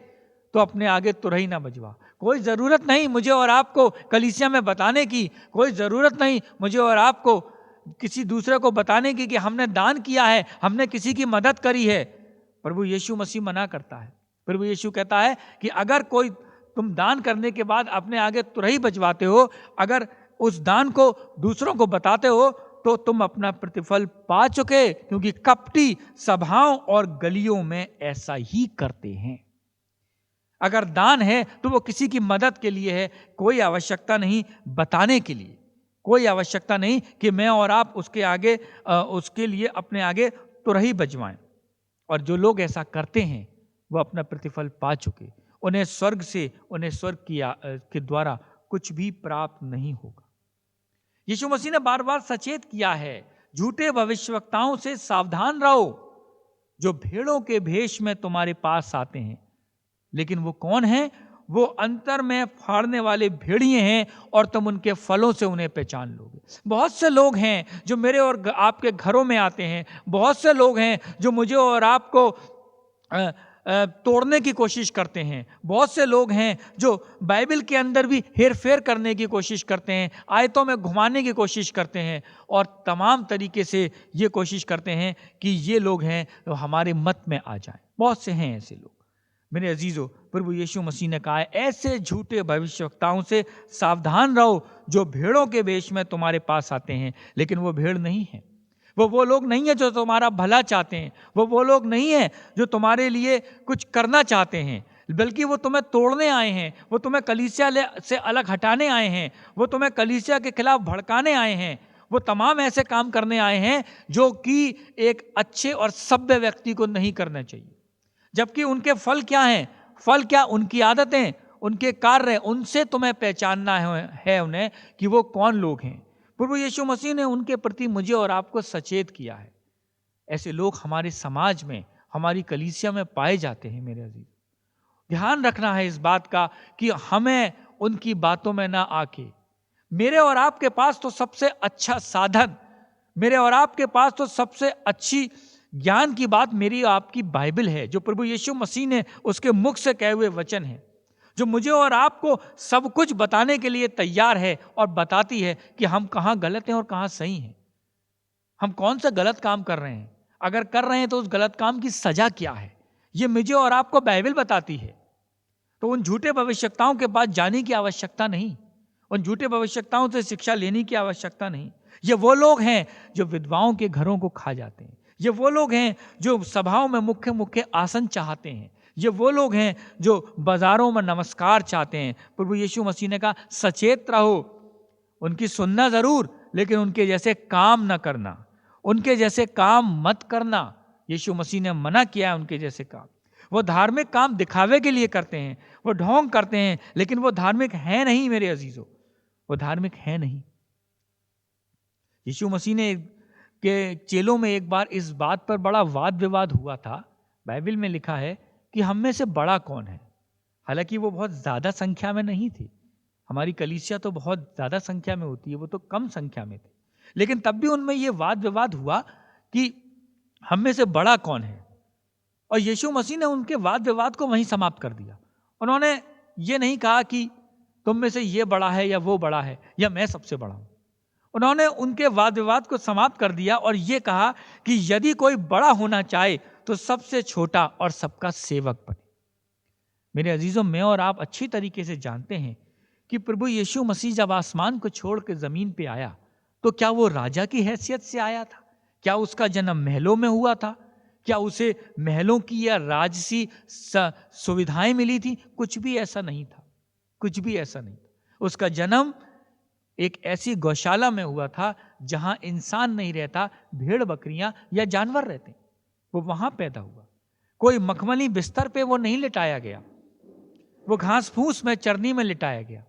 Speaker 2: तो अपने आगे तुरही ना बजवा। कोई ज़रूरत नहीं मुझे और आपको कलीसिया में बताने की, कोई ज़रूरत नहीं मुझे और आपको किसी दूसरे को बताने की कि हमने दान किया है, हमने किसी की मदद करी है। प्रभु यीशु मसीह मना करता है। प्रभु यीशु कहता है कि अगर कोई तुम दान करने के बाद अपने आगे तुरही बजवाते हो, अगर उस दान को दूसरों को बताते हो, तो तुम अपना प्रतिफल पा चुके, क्योंकि कपटी सभाओं और गलियों में ऐसा ही करते हैं। अगर दान है तो वो किसी की मदद के लिए है, कोई आवश्यकता नहीं बताने के लिए, कोई आवश्यकता नहीं कि मैं और आप उसके आगे उसके लिए अपने आगे तुरही बजवाएं। और जो लोग ऐसा करते हैं वो अपना प्रतिफल पा चुके, उन्हें स्वर्ग से, उन्हें स्वर्ग के द्वारा कुछ भी प्राप्त नहीं होगा। यीशु मसीह ने बार बार सचेत किया है, झूठे भविष्यवक्ताओं से सावधान रहो, जो भेड़ों के भेष में तुम्हारे पास आते हैं, लेकिन वो कौन है? वो अंतर में फाड़ने वाले भेड़िए हैं, और तुम उनके फलों से उन्हें पहचान लोगे। बहुत से लोग हैं जो मेरे और आपके घरों में आते हैं, बहुत से लोग हैं जो मुझे और आपको तोड़ने की कोशिश करते हैं, बहुत से लोग हैं जो बाइबल के अंदर भी हेर फेर करने की कोशिश करते हैं, आयतों में घुमाने की कोशिश करते हैं, और तमाम तरीके से ये कोशिश करते हैं कि ये लोग हैं तो हमारे मत में आ जाएं। बहुत से हैं ऐसे लोग। मेरे अजीजों, प्रभु यीशु मसीह ने कहा है, ऐसे झूठे भविष्यवक्ताओं से सावधान रहो, जो भेड़ों के वेश में तुम्हारे पास आते हैं, लेकिन वो भेड़ नहीं है। वो लोग नहीं है जो तुम्हारा भला चाहते हैं, वो लोग नहीं है जो तुम्हारे लिए कुछ करना चाहते हैं, बल्कि वो तुम्हें तोड़ने आए हैं, वो तुम्हें कलीसिया से अलग हटाने आए हैं, वो तुम्हें कलीसिया के खिलाफ भड़काने आए हैं, वो तमाम ऐसे काम करने आए हैं जो कि एक अच्छे और सभ्य व्यक्ति को नहीं करना चाहिए। जबकि उनके फल क्या हैं? फल क्या? उनकी आदतें, उनके कार्य, उनसे तुम्हें पहचानना है उन्हें कि वो कौन लोग हैं। प्रभु यीशु मसीह ने उनके प्रति मुझे और आपको सचेत किया है। ऐसे लोग हमारे समाज में, हमारी कलीसिया में पाए जाते हैं। मेरे अजीज, ध्यान रखना है इस बात का कि हमें उनकी बातों में ना आके, मेरे और आपके पास तो सबसे अच्छा साधन, मेरे और आपके पास तो सबसे अच्छी ज्ञान की बात मेरी आपकी बाइबल है, जो प्रभु यीशु मसीह ने उसके मुख से कहे हुए वचन है, जो मुझे और आपको सब कुछ बताने के लिए तैयार है और बताती है कि हम कहाँ गलत हैं और कहाँ सही हैं, हम कौन सा गलत काम कर रहे हैं, अगर कर रहे हैं तो उस गलत काम की सजा क्या है, ये मुझे और आपको बाइबल बताती है। तो उन झूठे भविष्यवक्ताओं के पास जाने की आवश्यकता नहीं, उन झूठे भविष्यवक्ताओं से शिक्षा लेने की आवश्यकता नहीं। ये वो लोग हैं जो विधवाओं के घरों को खा जाते हैं, ये वो लोग हैं जो सभाओं में मुख्य मुख्य आसन चाहते हैं, ये वो लोग हैं जो बाजारों में नमस्कार चाहते हैं। प्रभु यीशु मसीह ने कहा, सचेत रहो, उनकी सुनना जरूर, लेकिन उनके जैसे काम न करना, उनके जैसे काम मत करना। यीशु मसीह ने मना किया है उनके जैसे काम। वो धार्मिक काम दिखावे के लिए करते हैं, वो ढोंग करते हैं, लेकिन वो धार्मिक है नहीं। मेरे अजीजों, वो धार्मिक है नहीं। यीशु मसीह ने के चेलों में एक बार इस बात पर बड़ा वाद विवाद हुआ था। बाइबल में लिखा है कि हम में से बड़ा कौन है। हालांकि वो बहुत ज़्यादा संख्या में नहीं थे, हमारी कलीसिया तो बहुत ज़्यादा संख्या में होती है, वो तो कम संख्या में थे, लेकिन तब भी उनमें ये वाद विवाद हुआ कि हम में से बड़ा कौन है। और यीशु मसीह ने उनके वाद विवाद को वहीं समाप्त कर दिया। उन्होंने ये नहीं कहा कि तुम में से ये बड़ा है या वो बड़ा है या मैं सबसे बड़ा हूं। उन्होंने उनके वाद विवाद को समाप्त कर दिया और ये कहा कि यदि कोई बड़ा होना चाहे तो सबसे छोटा और सबका सेवक बने। मेरे अजीजों, मैं और आप अच्छी तरीके से जानते हैं कि प्रभु यीशु मसीह जब आसमान को छोड़ के जमीन पे आया तो क्या वो राजा की हैसियत से आया था? क्या उसका जन्म महलों में हुआ था? क्या उसे महलों की या राजसी सुविधाएं मिली थी? कुछ भी ऐसा नहीं था, कुछ भी ऐसा नहीं था। उसका जन्म एक ऐसी गौशाला में हुआ था जहां इंसान नहीं रहता, भेड़ बकरियां या जानवर रहते, वो वहां पैदा हुआ। कोई मखमली बिस्तर पे वो नहीं लिटाया गया, वो घास फूस में, चरनी में लिटाया गया।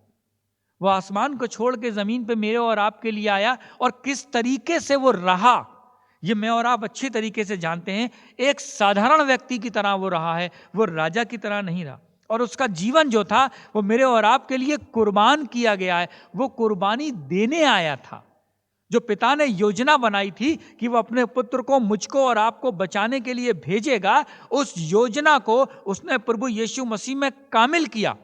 Speaker 2: वो आसमान को छोड़ के जमीन पे मेरे और आपके लिए आया, और किस तरीके से वो रहा, ये मैं और आप अच्छी तरीके से जानते हैं। एक साधारण व्यक्ति की तरह वो रहा है, वो राजा की तरह नहीं रहा। और उसका जीवन जो था वो मेरे और आपके लिए कुर्बान किया गया है। वो कुर्बानी देने आया था। जो पिता ने योजना बनाई थी कि वो अपने पुत्र को, मुझको और आपको बचाने के लिए भेजेगा, उस योजना को उसने प्रभु यीशु मसीह में कामिल किया।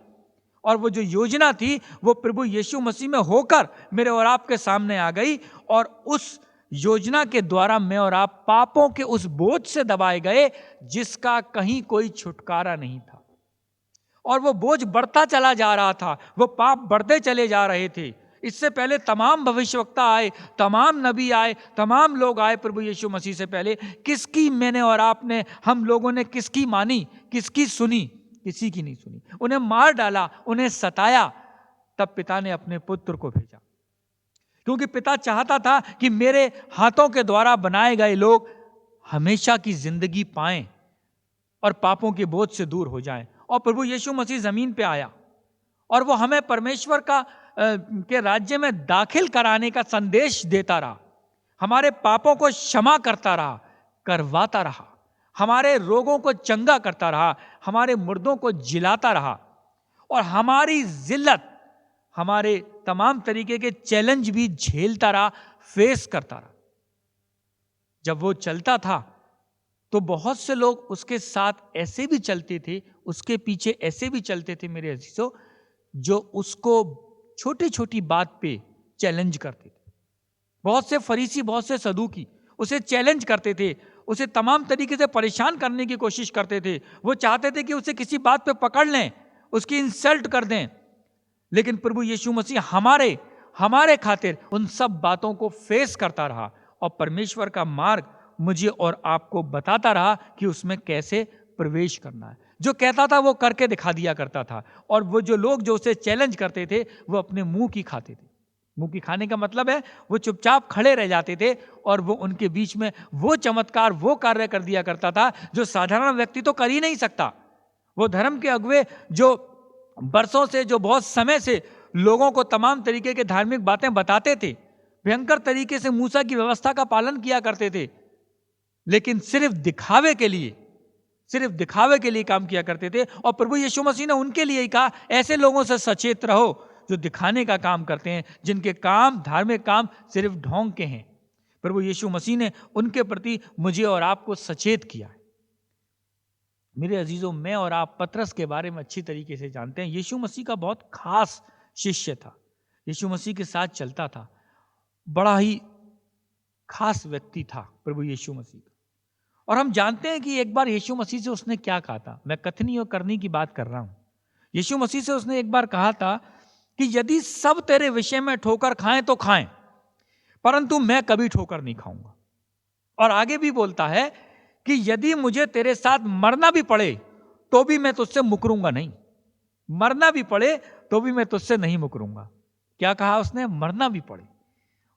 Speaker 2: और वो जो योजना थी वो प्रभु यीशु मसीह में होकर मेरे और आपके सामने आ गई। और उस योजना के द्वारा मैं और आप पापों के उस बोझ से दबाए गए जिसका कहीं कोई छुटकारा नहीं था। और वो बोझ बढ़ता चला जा रहा था, वो पाप बढ़ते चले जा रहे थे। इससे पहले तमाम भविष्यवक्ता आए, तमाम नबी आए, तमाम लोग आए प्रभु यीशु मसीह से पहले। किसकी मैंने और आपने, हम लोगों ने किसकी मानी, किसकी सुनी? किसी की नहीं सुनी। उन्हें मार डाला, उन्हें सताया। तब पिता ने अपने पुत्र को भेजा, क्योंकि पिता चाहता था कि मेरे हाथों के द्वारा बनाए गए लोग हमेशा की जिंदगी पाएं और पापों के बोझ से दूर हो जाएं। और प्रभु यीशु मसीह जमीन पे आया और वो हमें परमेश्वर के राज्य में दाखिल कराने का संदेश देता रहा। हमारे पापों को क्षमा करता रहा, करवाता रहा, हमारे रोगों को चंगा करता रहा, हमारे मुर्दों को जिलाता रहा और हमारी जिल्लत, हमारे तमाम तरीके के चैलेंज भी झेलता रहा, फेस करता रहा। जब वो चलता था तो बहुत से लोग उसके साथ ऐसे भी चलते थे, उसके पीछे ऐसे भी चलते थे मेरे अजीजों, जो उसको छोटी छोटी बात पे चैलेंज करते थे। बहुत से फरीसी, बहुत से सदूकी उसे चैलेंज करते थे, उसे तमाम तरीके से परेशान करने की कोशिश करते थे। वो चाहते थे कि उसे किसी बात पे पकड़ लें, उसकी इंसल्ट कर दें। लेकिन प्रभु यीशु मसीह हमारे खातिर उन सब बातों को फेस करता रहा और परमेश्वर का मार्ग मुझे और आपको बताता रहा कि उसमें कैसे प्रवेश करना है। जो कहता था वो करके दिखा दिया करता था। और वो जो लोग जो उसे चैलेंज करते थे वो अपने मुंह की खाते थे। मुंह की खाने का मतलब है वो चुपचाप खड़े रह जाते थे और वो उनके बीच में वो चमत्कार, वो कार्य कर दिया करता था जो साधारण व्यक्ति तो कर ही नहीं सकता। वो धर्म के अगुवे जो बरसों से, जो बहुत समय से लोगों को तमाम तरीके के धार्मिक बातें बताते थे, भयंकर तरीके से मूसा की व्यवस्था का पालन किया करते थे, लेकिन सिर्फ दिखावे के लिए काम किया करते थे। और प्रभु यीशु मसीह ने उनके लिए ही कहा, ऐसे लोगों से सचेत रहो जो दिखाने का काम करते हैं, जिनके काम, धार्मिक काम सिर्फ ढोंग के हैं। प्रभु यीशु मसीह ने उनके प्रति मुझे और आपको सचेत किया है। मेरे अजीजों, मैं और आप पतरस के बारे में अच्छी तरीके से जानते हैं। यीशु मसीह का बहुत खास शिष्य था, यीशु मसीह के साथ चलता था, बड़ा ही खास व्यक्ति था प्रभु यीशु मसीह। और हम जानते हैं कि एक बार यीशु मसीह से उसने क्या कहा था। मैं कथनी और करनी की बात कर रहा हूं। यीशु मसीह से उसने एक बार कहा था कि यदि सब तेरे विषय में ठोकर खाएं तो खाएं, परंतु मैं कभी ठोकर नहीं खाऊंगा। और आगे भी बोलता है कि यदि मुझे तेरे साथ मरना भी पड़े तो भी मैं तुझसे मुकरूंगा नहीं। मरना भी पड़े तो भी मैं तुझसे नहीं मुकरूंगा। क्या कहा उसने? मरना भी पड़े।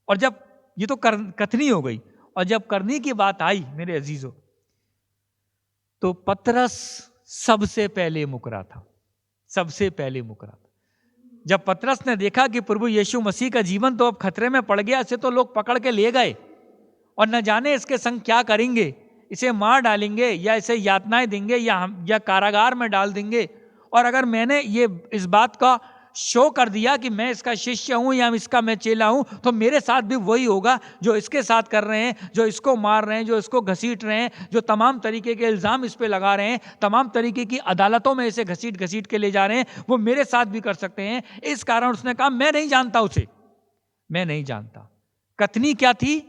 Speaker 2: और जब ये तो कथनी हो गई, और जब करनी की बात आई मेरे अजीजों, तो पतरस सबसे पहले मुकरा था। जब पतरस ने देखा कि प्रभु यीशु मसीह का जीवन तो अब खतरे में पड़ गया, इसे तो लोग पकड़ के ले गए और न जाने इसके संग क्या करेंगे, इसे मार डालेंगे या इसे यातनाएं देंगे या कारागार में डाल देंगे। और अगर मैंने ये इस बात का शो कर दिया कि मैं इसका शिष्य हूं या इसका मैं चेला हूं, तो मेरे साथ भी वही होगा जो इसके साथ कर रहे हैं, जो इसको मार रहे हैं, जो इसको घसीट रहे हैं, जो तमाम तरीके के इल्जाम इस पे लगा रहे हैं, तमाम तरीके की अदालतों में इसे घसीट के ले जा रहे हैं, वो मेरे साथ भी कर सकते हैं। इस कारण उसने कहा, मैं नहीं जानता उसे, मैं नहीं जानता। कथनी क्या थी?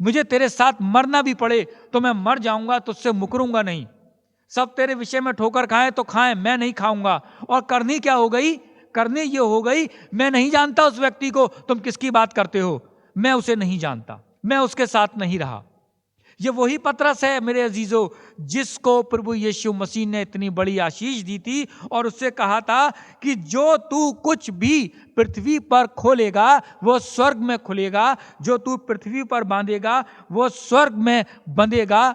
Speaker 2: मुझे तेरे साथ मरना भी पड़े तो मैं मर जाऊंगा, तुझसे मुकरूंगा नहीं। सब तेरे विषय में ठोकर खाएं तो खाएं, मैं नहीं खाऊंगा। और करनी क्या हो गई? करनी ये हो गई, मैं नहीं जानता उस व्यक्ति को, तुम किसकी बात करते हो, मैं उसे नहीं जानता, मैं उसके साथ नहीं रहा। ये वही पतरस है मेरे अजीजों, जिसको प्रभु यीशु मसीह ने इतनी बड़ी आशीष दी थी और उससे कहा था कि जो तू कुछ भी पृथ्वी पर खोलेगा वो स्वर्ग में खुलेगा, जो तू पृथ्वी पर बांधेगा वो स्वर्ग में बंधेगा।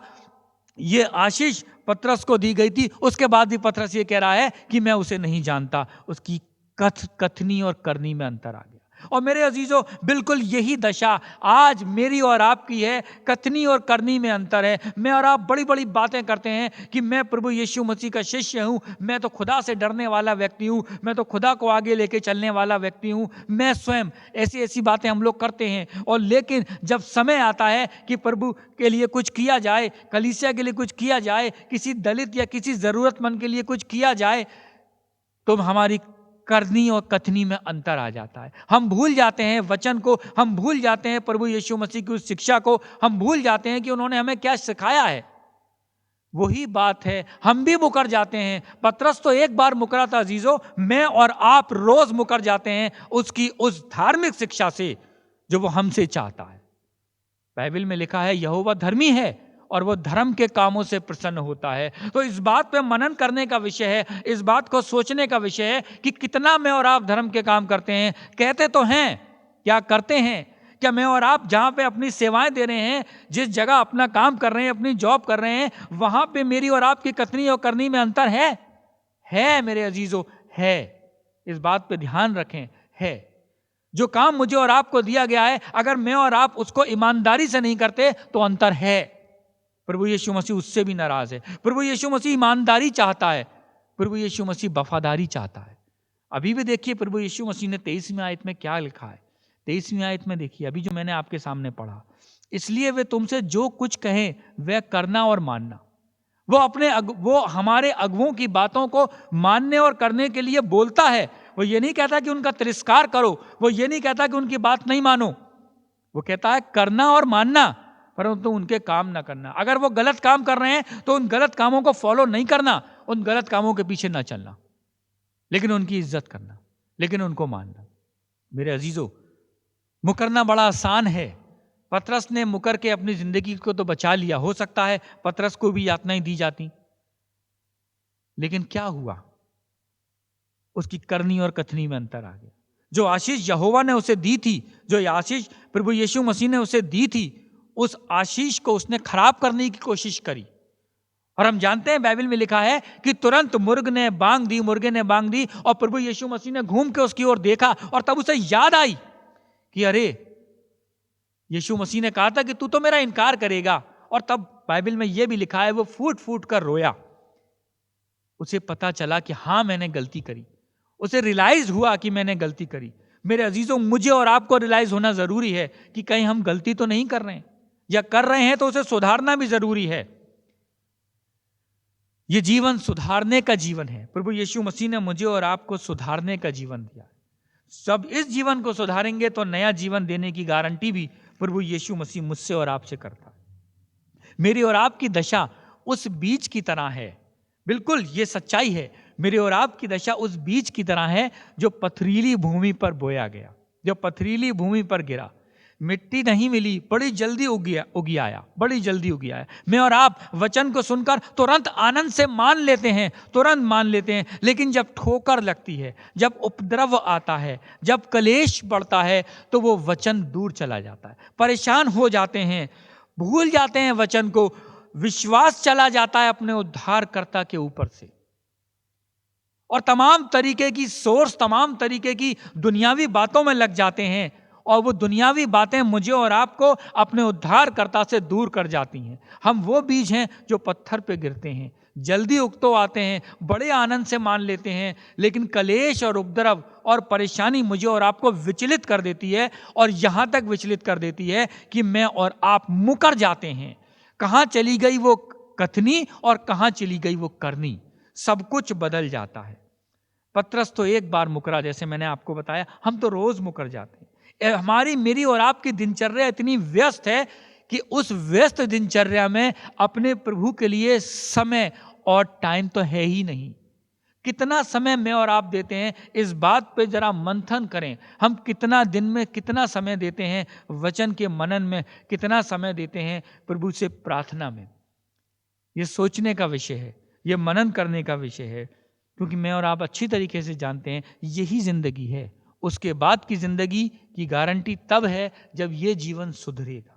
Speaker 2: ये आशीष पतरस को दी गई थी। उसके बाद भी पतरस ये कह रहा है कि मैं उसे नहीं जानता। उसकी कथनी और करनी में अंतर आ गया। और मेरे अजीजों, बिल्कुल यही दशा आज मेरी और आपकी है। कथनी और करनी में अंतर है। मैं और आप बड़ी बड़ी बातें करते हैं कि मैं प्रभु यीशु मसीह का शिष्य हूं, मैं तो खुदा से डरने वाला व्यक्ति हूं, मैं तो खुदा को आगे लेके चलने वाला व्यक्ति हूं, मैं स्वयं, ऐसी ऐसी बातें हम लोग करते हैं। और लेकिन जब समय आता है कि प्रभु के लिए कुछ किया जाए, कलीसिया के लिए कुछ किया जाए, किसी दलित या किसी जरूरतमंद के लिए कुछ किया जाए, तो हमारी करनी और कथनी में अंतर आ जाता है। हम भूल जाते हैं वचन को, हम भूल जाते हैं प्रभु यीशु मसीह की उस शिक्षा को, हम भूल जाते हैं कि उन्होंने हमें क्या सिखाया है। वही बात है, हम भी मुकर जाते हैं। पतरस तो एक बार मुकरा था अजीजों, मैं और आप रोज मुकर जाते हैं उसकी उस धार्मिक शिक्षा से जो वो हमसे चाहता है। बाइबल में लिखा है यहोवा धर्मी है और वो धर्म के कामों से प्रसन्न होता है। तो इस बात पे मनन करने का विषय है, इस बात को सोचने का विषय है कि कितना मैं और आप धर्म के काम करते हैं। कहते तो हैं, क्या करते हैं? क्या मैं और आप जहाँ पे अपनी सेवाएं दे रहे हैं, जिस जगह अपना काम कर रहे हैं, अपनी जॉब कर रहे हैं, वहां पे मेरी और आपकी कथनी और करनी में अंतर है मेरे अजीजों, है। इस बात पे ध्यान रखें, है। जो काम मुझे और आपको दिया गया है, अगर मैं और आप उसको ईमानदारी से नहीं करते तो अंतर है। प्रभु यीशु मसीह उससे भी नाराज है। प्रभु यीशु मसीह ईमानदारी चाहता है, प्रभु यीशु मसीह वफादारी चाहता है। अभी भी देखिए प्रभु यीशु मसीह ने 23वीं आयत में क्या लिखा है। 23वीं आयत में देखिए, अभी जो मैंने आपके सामने पढ़ा, इसलिए वे तुमसे जो कुछ कहें वह करना और मानना। वो हमारे अगुओं की बातों को मानने और करने के लिए बोलता है। वो ये नहीं कहता कि उनका तिरस्कार करो, वो ये नहीं कहता कि उनकी बात नहीं मानो, वो कहता है करना और मानना, परंतु उनके काम ना करना। अगर वो गलत काम कर रहे हैं तो उन गलत कामों को फॉलो नहीं करना, उन गलत कामों के पीछे ना चलना, लेकिन उनकी इज्जत करना, लेकिन उनको मानना। मेरे अजीजों, मुकरना बड़ा आसान है। पतरस ने मुकर के अपनी जिंदगी को तो बचा लिया। हो सकता है पतरस को भी यातनाएं दी जाती, लेकिन क्या हुआ? उसकी करनी और कथनी में अंतर आ गया। जो आशीष यहोवा ने उसे दी थी, जो आशीष प्रभु यीशु मसीह ने उसे दी थी, उस आशीष को उसने खराब करने की कोशिश करी। और हम जानते हैं बाइबल में लिखा है कि तुरंत मुर्गे ने बांग दी और प्रभु यीशु मसीह ने घूम के उसकी ओर देखा और तब उसे याद आई कि अरे, यीशु मसीह ने कहा था कि तू तो मेरा इनकार करेगा। और तब बाइबल में यह भी लिखा है वो फूट फूट कर रोया। उसे पता चला कि हाँ, मैंने गलती करी। उसे रियलाइज हुआ कि मैंने गलती करी। मेरे अजीजों, मुझे और आपको रियलाइज होना जरूरी है कि कहीं हम गलती तो नहीं कर रहे हैं, या कर रहे हैं तो उसे सुधारना भी जरूरी है। यह जीवन सुधारने का जीवन है। प्रभु यीशु मसीह ने मुझे और आपको सुधारने का जीवन दिया। सब इस जीवन को सुधारेंगे तो नया जीवन देने की गारंटी भी प्रभु यीशु मसीह मुझसे और आपसे करता है। मेरी और आपकी दशा उस बीज की तरह है। बिल्कुल ये सच्चाई है। मेरी और आपकी दशा उस बीज की तरह है जो पथरीली भूमि पर बोया गया, जो पथरीली भूमि पर गिरा। मिट्टी नहीं मिली, बड़ी जल्दी उगी आया। मैं और आप वचन को सुनकर तुरंत आनंद से मान लेते हैं, लेकिन जब ठोकर लगती है, जब उपद्रव आता है, जब कलेश बढ़ता है, तो वो वचन दूर चला जाता है। परेशान हो जाते हैं, भूल जाते हैं वचन को, विश्वास चला जाता है अपने उद्धारकर्ता के ऊपर से, और तमाम तरीके की सोर्स, तमाम तरीके की दुनियावी बातों में लग जाते हैं। और वो दुनियावी बातें मुझे और आपको अपने उद्धारकर्ता से दूर कर जाती हैं। हम वो बीज हैं जो पत्थर पे गिरते हैं, जल्दी उग तो आते हैं, बड़े आनंद से मान लेते हैं, लेकिन कलेश और उपद्रव और परेशानी मुझे और आपको विचलित कर देती है, और यहाँ तक विचलित कर देती है कि मैं और आप मुकर जाते हैं। कहाँ चली गई वो कथनी और कहाँ चली गई वो करनी, सब कुछ बदल जाता है। पतरस तो एक बार मुकरा, जैसे मैंने आपको बताया, हम तो रोज मुकर जाते हैं। हमारी, मेरी और आपकी दिनचर्या इतनी व्यस्त है कि उस व्यस्त दिनचर्या में अपने प्रभु के लिए समय और टाइम तो है ही नहीं। कितना समय मैं और आप देते हैं, इस बात पे जरा मंथन करें। हम कितना दिन में कितना समय देते हैं वचन के मनन में, कितना समय देते हैं प्रभु से प्रार्थना में। ये सोचने का विषय है, ये मनन करने का विषय है, क्योंकि मैं और आप अच्छी तरीके से जानते हैं यही जिंदगी है। उसके बाद की जिंदगी की गारंटी तब है जब ये जीवन सुधरेगा।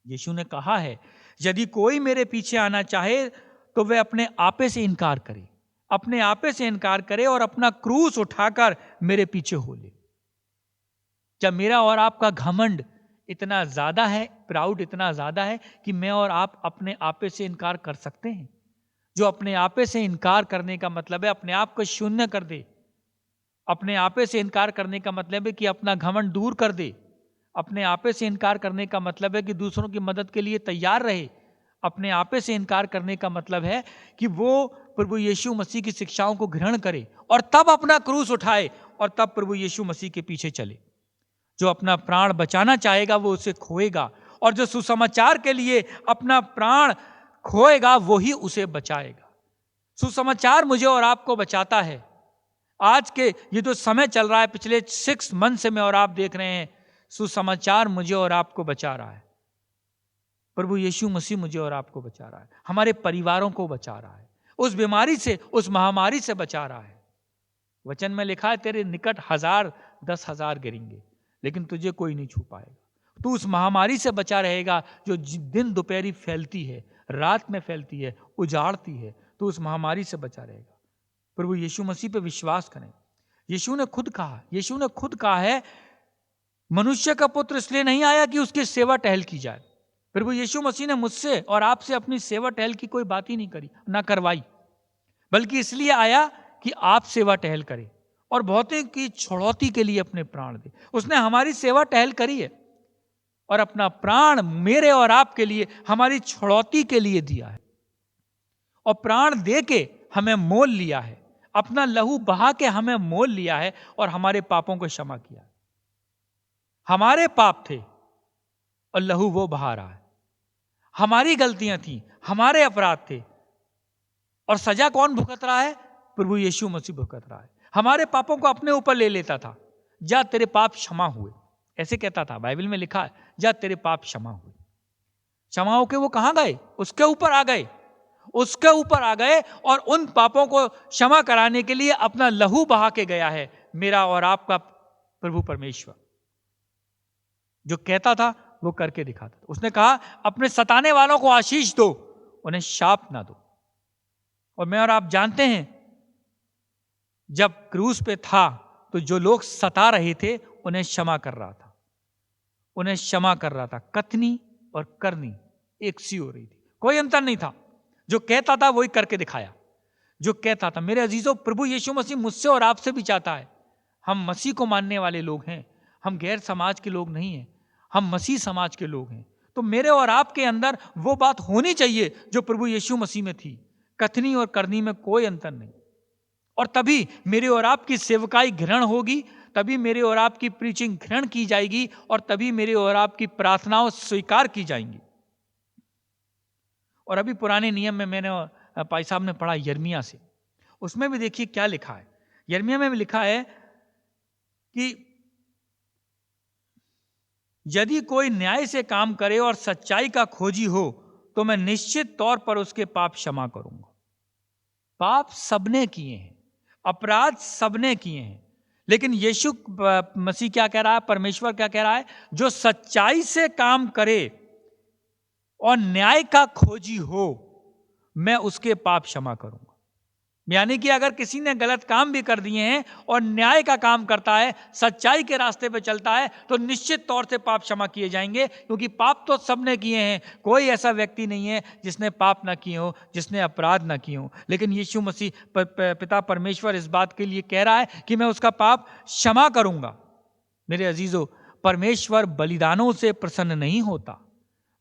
Speaker 2: यीशु ने कहा है, यदि कोई मेरे पीछे आना चाहे तो वह अपने आपे से इनकार करे, अपने आपे से इनकार करे और अपना क्रूस उठाकर मेरे पीछे हो ले। क्या मेरा और आपका घमंड इतना ज्यादा है, प्राउड इतना ज्यादा है कि मैं और आप अपने आपे से इनकार कर सकते हैं? जो अपने आपे से इनकार करने का मतलब है अपने आप को शून्य कर दे। अपने आपे से इनकार करने का मतलब है कि अपना घमंड दूर कर दे। अपने आपे से इनकार करने का मतलब है कि दूसरों की मदद के लिए तैयार रहे। अपने आपे से इनकार करने का मतलब है कि वो प्रभु यीशु मसीह की शिक्षाओं को ग्रहण करे और तब अपना क्रूस उठाए और तब प्रभु यीशु मसीह के पीछे चले। जो अपना प्राण बचाना चाहेगा वो उसे खोएगा, और जो सुसमाचार के लिए अपना प्राण खोएगा वही उसे बचाएगा। सुसमाचार मुझे और आपको बचाता है। आज के ये जो समय चल रहा है, पिछले 6 मंथ से मैं और आप देख रहे हैं, सुसमाचार मुझे और आपको बचा रहा है। प्रभु यीशु मसीह मुझे और आपको बचा रहा है, हमारे परिवारों को बचा रहा है, उस बीमारी से, उस महामारी से बचा रहा है। वचन में लिखा है, तेरे निकट 1000 10,000 गिरेंगे लेकिन तुझे कोई नहीं छू पाएगा। तू उस महामारी से बचा रहेगा जो दिन दोपहरी फैलती है, रात में फैलती है, उजाड़ती है। तो उस महामारी से बचा रहेगा। प्रभु यीशु मसीह पे विश्वास करें। यीशु ने खुद कहा है, मनुष्य का पुत्र इसलिए नहीं आया कि उसकी सेवा टहल की जाए। प्रभु यीशु मसीह ने मुझसे और आपसे अपनी सेवा टहल की कोई बात ही नहीं करी, ना करवाई, बल्कि इसलिए आया कि आप सेवा टहल करें और बहुतों की छुड़ौती के लिए अपने प्राण दे। उसने हमारी सेवा टहल करी है और अपना प्राण मेरे और आपके लिए, हमारी छुड़ौती के लिए दिया है, और प्राण दे के हमें मोल लिया है, अपना लहू बहा के हमें मोल लिया है और हमारे पापों को क्षमा किया। हमारे पाप थे और लहू वो बहा रहा है। हमारी गलतियां थी, हमारे अपराध थे, और सजा कौन भुगत रहा है? प्रभु यीशु मसीह भुगत रहा है। हमारे पापों को अपने ऊपर ले लेता था। जा तेरे पाप क्षमा हुए, ऐसे कहता था, बाइबल में लिखा है, जा तेरे पाप क्षमा हुए। क्षमा होके वो कहां गए? उसके ऊपर आ गए, उसके ऊपर आ गए, और उन पापों को क्षमा कराने के लिए अपना लहू बहा के गया है मेरा और आपका प्रभु परमेश्वर। जो कहता था वो करके दिखाता था। उसने कहा, अपने सताने वालों को आशीष दो, उन्हें शाप ना दो। और मैं और आप जानते हैं, जब क्रूस पे था तो जो लोग सता रहे थे उन्हें क्षमा कर रहा था, उन्हें क्षमा कर रहा था। कथनी और करनी एक सी हो रही थी, कोई अंतर नहीं था। जो कहता था वही करके दिखाया, जो कहता था। मेरे अजीजों, प्रभु यीशु मसीह मुझसे और आपसे भी चाहता है। हम मसीह को मानने वाले लोग हैं, हम गैर समाज के लोग नहीं हैं, हम मसीह समाज के लोग हैं। तो मेरे और आपके अंदर वो बात होनी चाहिए जो प्रभु यीशु मसीह में थी। कथनी और करनी में कोई अंतर नहीं। और तभी मेरे और आपकी सेवकाई ग्रहण होगी, तभी मेरे और आपकी प्रीचिंग ग्रहण की जाएगी, और तभी मेरे और आपकी प्रार्थनाओं स्वीकार की जाएंगी। और अभी पुराने नियम में मैंने भाई साहब ने पढ़ा यिर्मयाह से, उसमें भी देखिए क्या लिखा है। यिर्मयाह में भी लिखा है कि यदि कोई न्याय से काम करे और सच्चाई का खोजी हो तो मैं निश्चित तौर पर उसके पाप क्षमा करूंगा। पाप सबने किए हैं, अपराध सबने किए हैं, लेकिन यीशु मसीह क्या कह रहा है, परमेश्वर क्या कह रहा है? जो सच्चाई से काम करे और न्याय का खोजी हो, मैं उसके पाप क्षमा करूंगा। यानी कि अगर किसी ने गलत काम भी कर दिए हैं और न्याय का काम करता है, सच्चाई के रास्ते पे चलता है, तो निश्चित तौर से पाप क्षमा किए जाएंगे, क्योंकि पाप तो सबने किए हैं। कोई ऐसा व्यक्ति नहीं है जिसने पाप ना किए हो, जिसने अपराध ना किए हो। लेकिन यीशु मसीह पिता परमेश्वर इस बात के लिए कह रहा है कि मैं उसका पाप क्षमा करूंगा। मेरे अजीजों, परमेश्वर बलिदानों से प्रसन्न नहीं होता,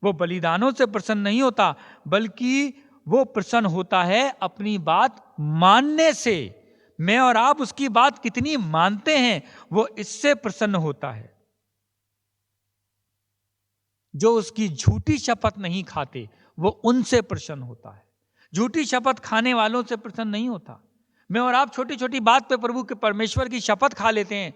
Speaker 2: वो बलिदानों से प्रसन्न नहीं होता, बल्कि वो प्रसन्न होता है अपनी बात मानने से। मैं और आप उसकी बात कितनी मानते हैं, वो इससे प्रसन्न होता है। जो उसकी झूठी शपथ नहीं खाते, वो उनसे प्रसन्न होता है। झूठी शपथ खाने वालों से प्रसन्न नहीं होता। मैं और आप छोटी छोटी बात पे प्रभु के परमेश्वर की शपथ खा लेते हैं,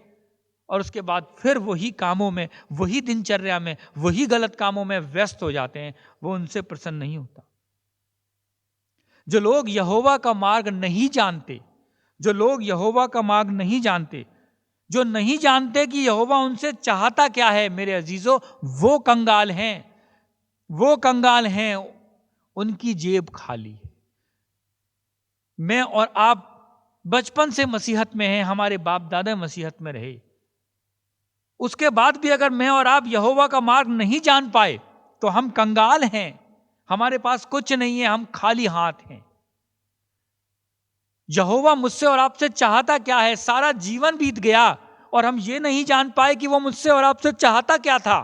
Speaker 2: और उसके बाद फिर वही कामों में, वही दिनचर्या में, वही गलत कामों में व्यस्त हो जाते हैं। वो उनसे प्रसन्न नहीं होता। जो लोग यहोवा का मार्ग नहीं जानते, जो लोग यहोवा का मार्ग नहीं जानते, जो नहीं जानते कि यहोवा उनसे चाहता क्या है, मेरे अजीजों, वो कंगाल हैं, वो कंगाल हैं, उनकी जेब खाली है। मैं और आप बचपन से मसीहत में हैं, हमारे बाप दादा मसीहत में रहे, उसके बाद भी अगर मैं और आप यहोवा का मार्ग नहीं जान पाए तो हम कंगाल हैं, हमारे पास कुछ नहीं है, हम खाली हाथ हैं। यहोवा मुझसे और आपसे चाहता क्या है? सारा जीवन बीत गया और हम ये नहीं जान पाए कि वो मुझसे और आपसे चाहता क्या था।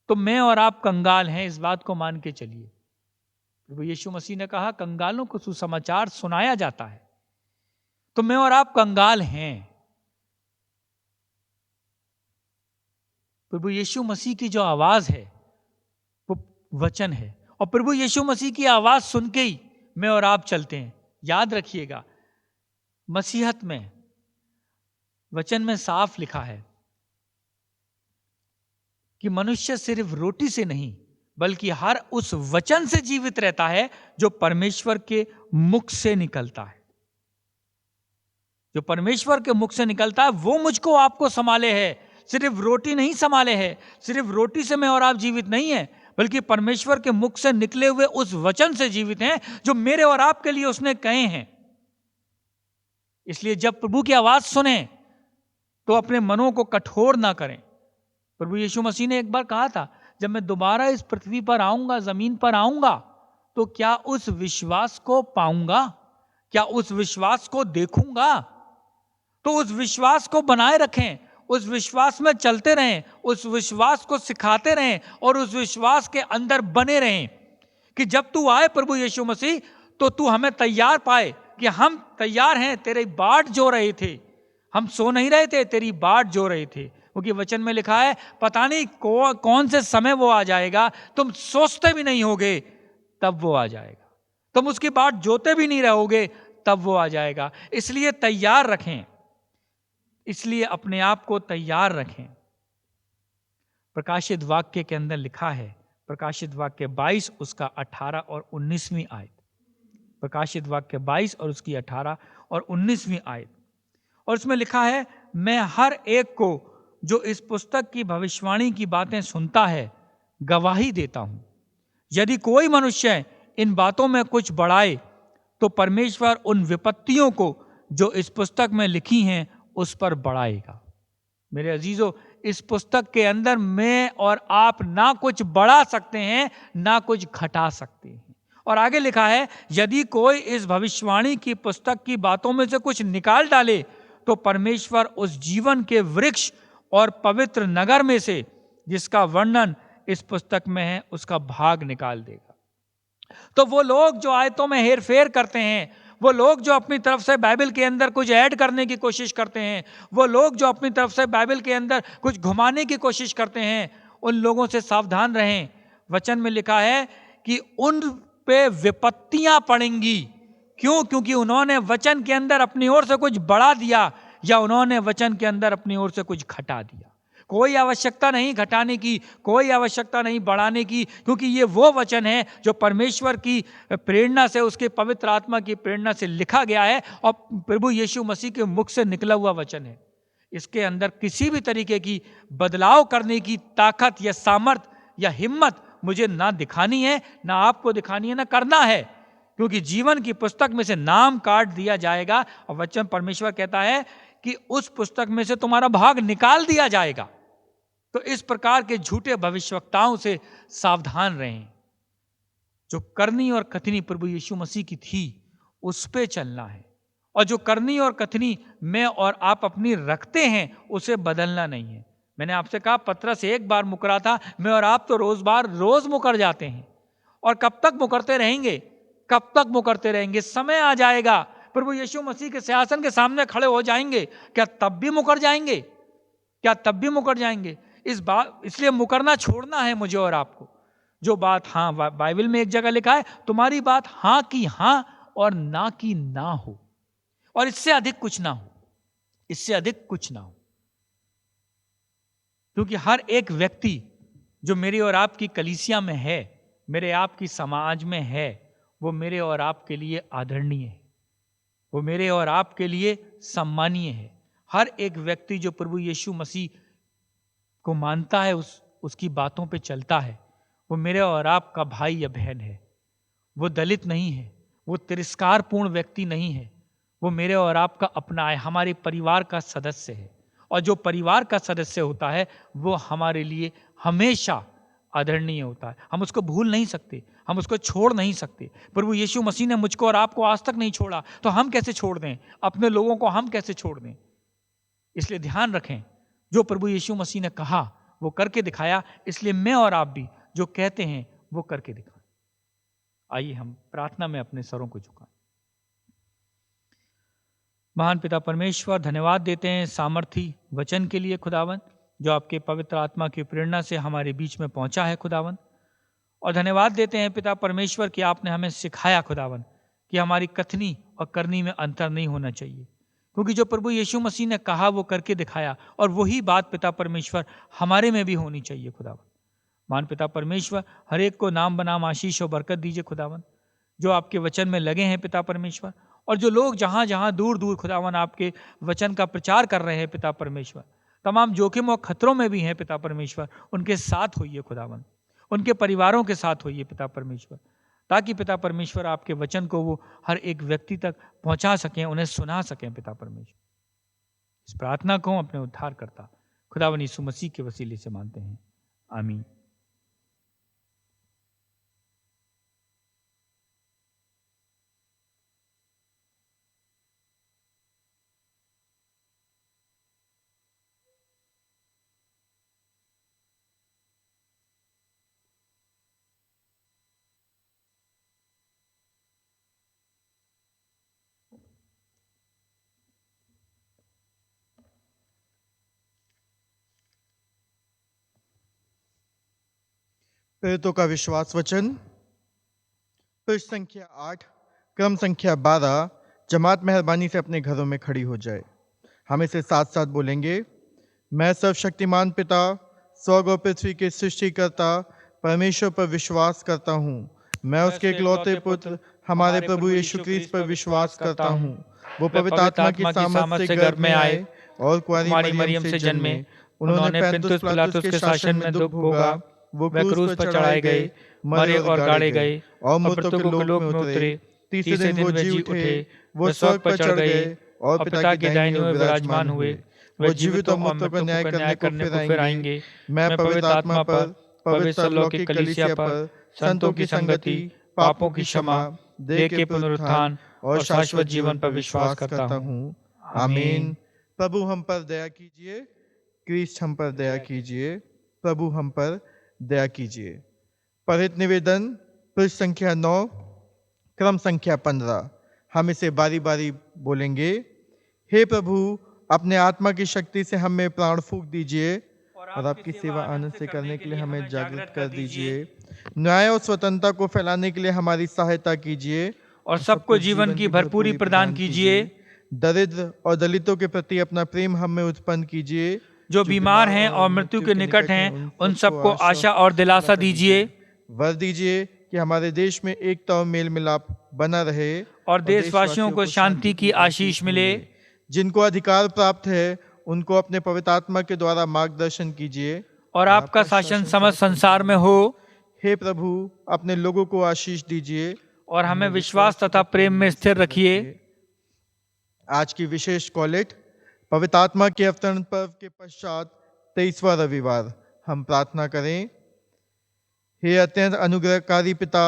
Speaker 2: तो मैं और आप कंगाल हैं, इस बात को मान के चलिए। प्रभु यीशु मसीह ने कहा कंगालों को सुसमाचार सुनाया जाता है। तो मैं और आप कंगाल हैं। प्रभु यीशु मसीह की जो आवाज है वो वचन है, और प्रभु यीशु मसीह की आवाज सुन के ही मैं और आप चलते हैं। याद रखिएगा, मसीहत में वचन में साफ लिखा है कि मनुष्य सिर्फ रोटी से नहीं बल्कि हर उस वचन से जीवित रहता है जो परमेश्वर के मुख से निकलता है। जो परमेश्वर के मुख से निकलता है वो मुझको आपको संभाले है। सिर्फ रोटी नहीं संभाले है, सिर्फ रोटी से मैं और आप जीवित नहीं है, बल्कि परमेश्वर के मुख से निकले हुए उस वचन से जीवित हैं जो मेरे और आपके लिए उसने कहे हैं। इसलिए जब प्रभु की आवाज सुने तो अपने मनों को कठोर ना करें। प्रभु यीशु मसीह ने एक बार कहा था, जब मैं दोबारा इस पृथ्वी पर आऊंगा, जमीन पर आऊंगा, तो क्या उस विश्वास को पाऊंगा? क्या उस विश्वास को देखूंगा? तो उस विश्वास को बनाए रखें, उस विश्वास में चलते रहें, उस विश्वास को सिखाते रहें और उस विश्वास के अंदर बने रहें कि जब तू आए प्रभु यीशु मसीह तो तू हमें तैयार पाए कि हम तैयार हैं। तेरी बाट जो रहे थे, हम सो नहीं रहे थे, तेरी बाट जो रहे थे, क्योंकि वचन में लिखा है पता नहीं कौन से समय वो आ जाएगा, तुम सोचते भी नहीं होगे तब वो आ जाएगा, तुम उसकी बाट जोते भी नहीं रहोगे तब वो आ जाएगा। इसलिए तैयार रखें, इसलिए अपने आप को तैयार रखें। प्रकाशित वाक्य के अंदर लिखा है, प्रकाशित वाक्य 22 उसका 18 और 19वीं आयत, प्रकाशित वाक्य 22 और उसकी 18 और 19वीं आयत, और उसमें लिखा है, मैं हर एक को जो इस पुस्तक की भविष्यवाणी की बातें सुनता है गवाही देता हूं। यदि कोई मनुष्य इन बातों में कुछ बढ़ाए तो परमेश्वर उन विपत्तियों को जो इस पुस्तक में लिखी हैं उस पर बढ़ाएगा। मेरे अजीजों, इस पुस्तक के अंदर मैं और आप ना कुछ बढ़ा सकते हैं ना कुछ घटा सकते हैं। और आगे लिखा है, यदि कोई इस भविष्यवाणी की पुस्तक की बातों में से कुछ निकाल डाले तो परमेश्वर उस जीवन के वृक्ष और पवित्र नगर में से जिसका वर्णन इस पुस्तक में है उसका भाग निकाल देगा। तो वो लोग जो आयतों में हेरफेर करते हैं, वो लोग जो अपनी तरफ से बाइबल के अंदर कुछ ऐड करने की कोशिश करते हैं, वो लोग जो अपनी तरफ से बाइबल के अंदर कुछ घुमाने की कोशिश करते हैं, उन लोगों से सावधान रहें। वचन में लिखा है कि उन पे विपत्तियां पड़ेंगी। क्यों? क्योंकि उन्होंने वचन के अंदर अपनी ओर से कुछ बढ़ा दिया या उन्होंने वचन के अंदर अपनी ओर से कुछ घटा दिया। कोई आवश्यकता नहीं घटाने की, कोई आवश्यकता नहीं बढ़ाने की, क्योंकि ये वो वचन है जो परमेश्वर की प्रेरणा से, उसके पवित्र आत्मा की प्रेरणा से लिखा गया है और प्रभु यीशु मसीह के मुख से निकला हुआ वचन है। इसके अंदर किसी भी तरीके की बदलाव करने की ताकत या सामर्थ या हिम्मत मुझे ना दिखानी है, ना आपको दिखानी है, ना करना है, क्योंकि जीवन की पुस्तक में से नाम काट दिया जाएगा और वचन परमेश्वर कहता है कि उस पुस्तक में से तुम्हारा भाग निकाल दिया जाएगा। तो इस प्रकार के झूठे भविष्यवक्ताओं से सावधान रहें। जो करनी और कथनी प्रभु यीशु मसीह की थी उस पे चलना है, और जो करनी और कथनी मैं और आप अपनी रखते हैं उसे बदलना नहीं है। मैंने आपसे कहा पतरस एक बार मुकरा था, मैं और आप तो रोज मुकर जाते हैं। और कब तक मुकरते रहेंगे? कब तक मुकरते रहेंगे? समय आ जाएगा, प्रभु यीशु मसीह के सिंहासन के सामने खड़े हो जाएंगे, क्या तब भी मुकर जाएंगे? क्या तब भी मुकर जाएंगे? इसलिए मुकरना छोड़ना है मुझे और आपको। जो बात हाँ, बाइबल में एक जगह लिखा है, तुम्हारी बात हाँ की हाँ और ना की ना हो, और इससे अधिक कुछ ना हो, इससे अधिक कुछ ना हो। क्योंकि हर एक व्यक्ति जो मेरे और आपकी कलीसिया में है, मेरे आपकी समाज में है, वो मेरे और आपके लिए आदरणीय है, वो मेरे और आपके लिए सम्मानीय है। हर एक व्यक्ति जो प्रभु यीशु मसीह को मानता है, उसकी बातों पे चलता है, वो मेरे और आपका भाई या बहन है। वो दलित नहीं है, वो तिरस्कारपूर्ण व्यक्ति नहीं है, वो मेरे और आपका अपना है, हमारे परिवार का सदस्य है। और जो परिवार का सदस्य होता है वो हमारे लिए हमेशा आदरणीय होता है। हम उसको भूल नहीं सकते, हम उसको छोड़ नहीं सकते। प्रभु यीशु मसीह ने मुझको और आपको आज तक नहीं छोड़ा, तो हम कैसे छोड़ दें? अपने लोगों को हम कैसे छोड़ दें? इसलिए ध्यान रखें, जो प्रभु यीशु मसीह ने कहा वो करके दिखाया, इसलिए मैं और आप भी जो कहते हैं वो करके दिखाएं। आइए हम प्रार्थना में अपने सरों को झुकाएं। महान पिता परमेश्वर, धन्यवाद देते हैं सामर्थी वचन के लिए खुदावन, जो आपके पवित्र आत्मा की प्रेरणा से हमारे बीच में पहुंचा है खुदावन। और धन्यवाद देते हैं पिता परमेश्वर कि आपने हमें सिखाया खुदावन कि हमारी कथनी और करनी में अंतर नहीं होना चाहिए, क्योंकि जो प्रभु यीशु मसीह ने कहा वो करके दिखाया, और वही बात पिता परमेश्वर हमारे में भी होनी चाहिए खुदावन। महान पिता परमेश्वर, हर एक को नाम बनाम आशीष और बरकत दीजिए खुदावन, जो आपके वचन में लगे हैं पिता परमेश्वर, और जो लोग जहाँ जहाँ दूर दूर खुदावन आपके वचन का प्रचार कर रहे हैं पिता परमेश्वर, तमाम जोखिम और खतरों में भी हैं पिता परमेश्वर, उनके साथ होइए खुदावन, उनके परिवारों के साथ होइए पिता परमेश्वर, ताकि पिता परमेश्वर आपके वचन को वो हर एक व्यक्ति तक पहुंचा सकें, उन्हें सुना सकें पिता परमेश्वर। इस प्रार्थना को अपने उद्धार करता खुदावन यीशु मसीह के वसीले से मानते हैं, आमीन।
Speaker 1: प्रेरितों का विश्वास वचन, पृष्ठ संख्या 8, क्रम संख्या 12। जमात मेहरबानी से अपने घरों में खड़ी हो जाए। हम इसे साथ साथ बोलेंगे। मैं सर्वशक्तिमान पिता, स्वर्ग और पृथ्वी के सृष्टिकर्ता परमेश्वर पर विश्वास करता हूँ। मैं उसके इकलौते पुत्र हमारे प्रभु यीशु क्रिस्त पर विश्वास करता हूँ। वो पवित्र आत्मा की सामर्थ से गर्भ में आए और कुंवारी मरियम से जन्मे। उन्होंने पेंतुस पिलातुस के शासन में दुख भोगा। वो क्रूस पर चढ़ाए गए, मरे और गाड़े गए और मृतकों के लोक में उतरे। तीसरे दिन वो जी उठे। वो स्वर्ग पर चढ़ गए और पिता की दाहिनी ओर विराजमान हुए। वो जीवित और मृतकों को न्याय करने को फिर आएंगे। मैं पवित्र आत्मा पर, पवित्र अलौकिक कलीसिया पर, संतों की संगति, पापों की क्षमा, देह के पुनरुत्थान और शाश्वत जीवन पर विश्वास करता हूँ। आमीन। प्रभु हम पर दया कीजिए। क्रिस्ट हम पर दया कीजिए। प्रभु हम पर दया कीजिए। परित निवेदन, पृष्ठ संख्या 9, क्रम संख्या 15। हम इसे बारी बारी बोलेंगे। हे प्रभु, अपने आत्मा की शक्ति से हमें प्राण फूंक दीजिए और आपकी सेवा आनंद से करने के लिए हमें जागृत कर दीजिए। न्याय और स्वतंत्रता को फैलाने के लिए हमारी सहायता कीजिए
Speaker 2: और सबको जीवन की भरपूरी प्रदान कीजिए।
Speaker 1: दरिद्र और दलितों के प्रति अपना प्रेम हम में उत्पन्न कीजिए।
Speaker 2: जो बीमार हैं और मृत्यु के निकट हैं, उन सबको आशा और दिलासा दीजिए।
Speaker 1: वर दीजिए कि हमारे देश में एकता और मेल मिलाप बना रहे
Speaker 2: और देशवासियों को शांति की आशीष मिले।
Speaker 1: जिनको अधिकार प्राप्त है उनको अपने पवित्र आत्मा के द्वारा मार्गदर्शन कीजिए
Speaker 2: और आपका शासन समस्त संसार में हो।
Speaker 1: हे प्रभु, अपने लोगों को आशीष दीजिए
Speaker 2: और हमें विश्वास तथा प्रेम में स्थिर रखिए।
Speaker 1: आज की विशेष कॉलेट, पवित्र आत्मा के अवतरण पर्व के पश्चात 23वां रविवार। हम प्रार्थना करें। हे अत्यंत अनुग्रहकारी पिता,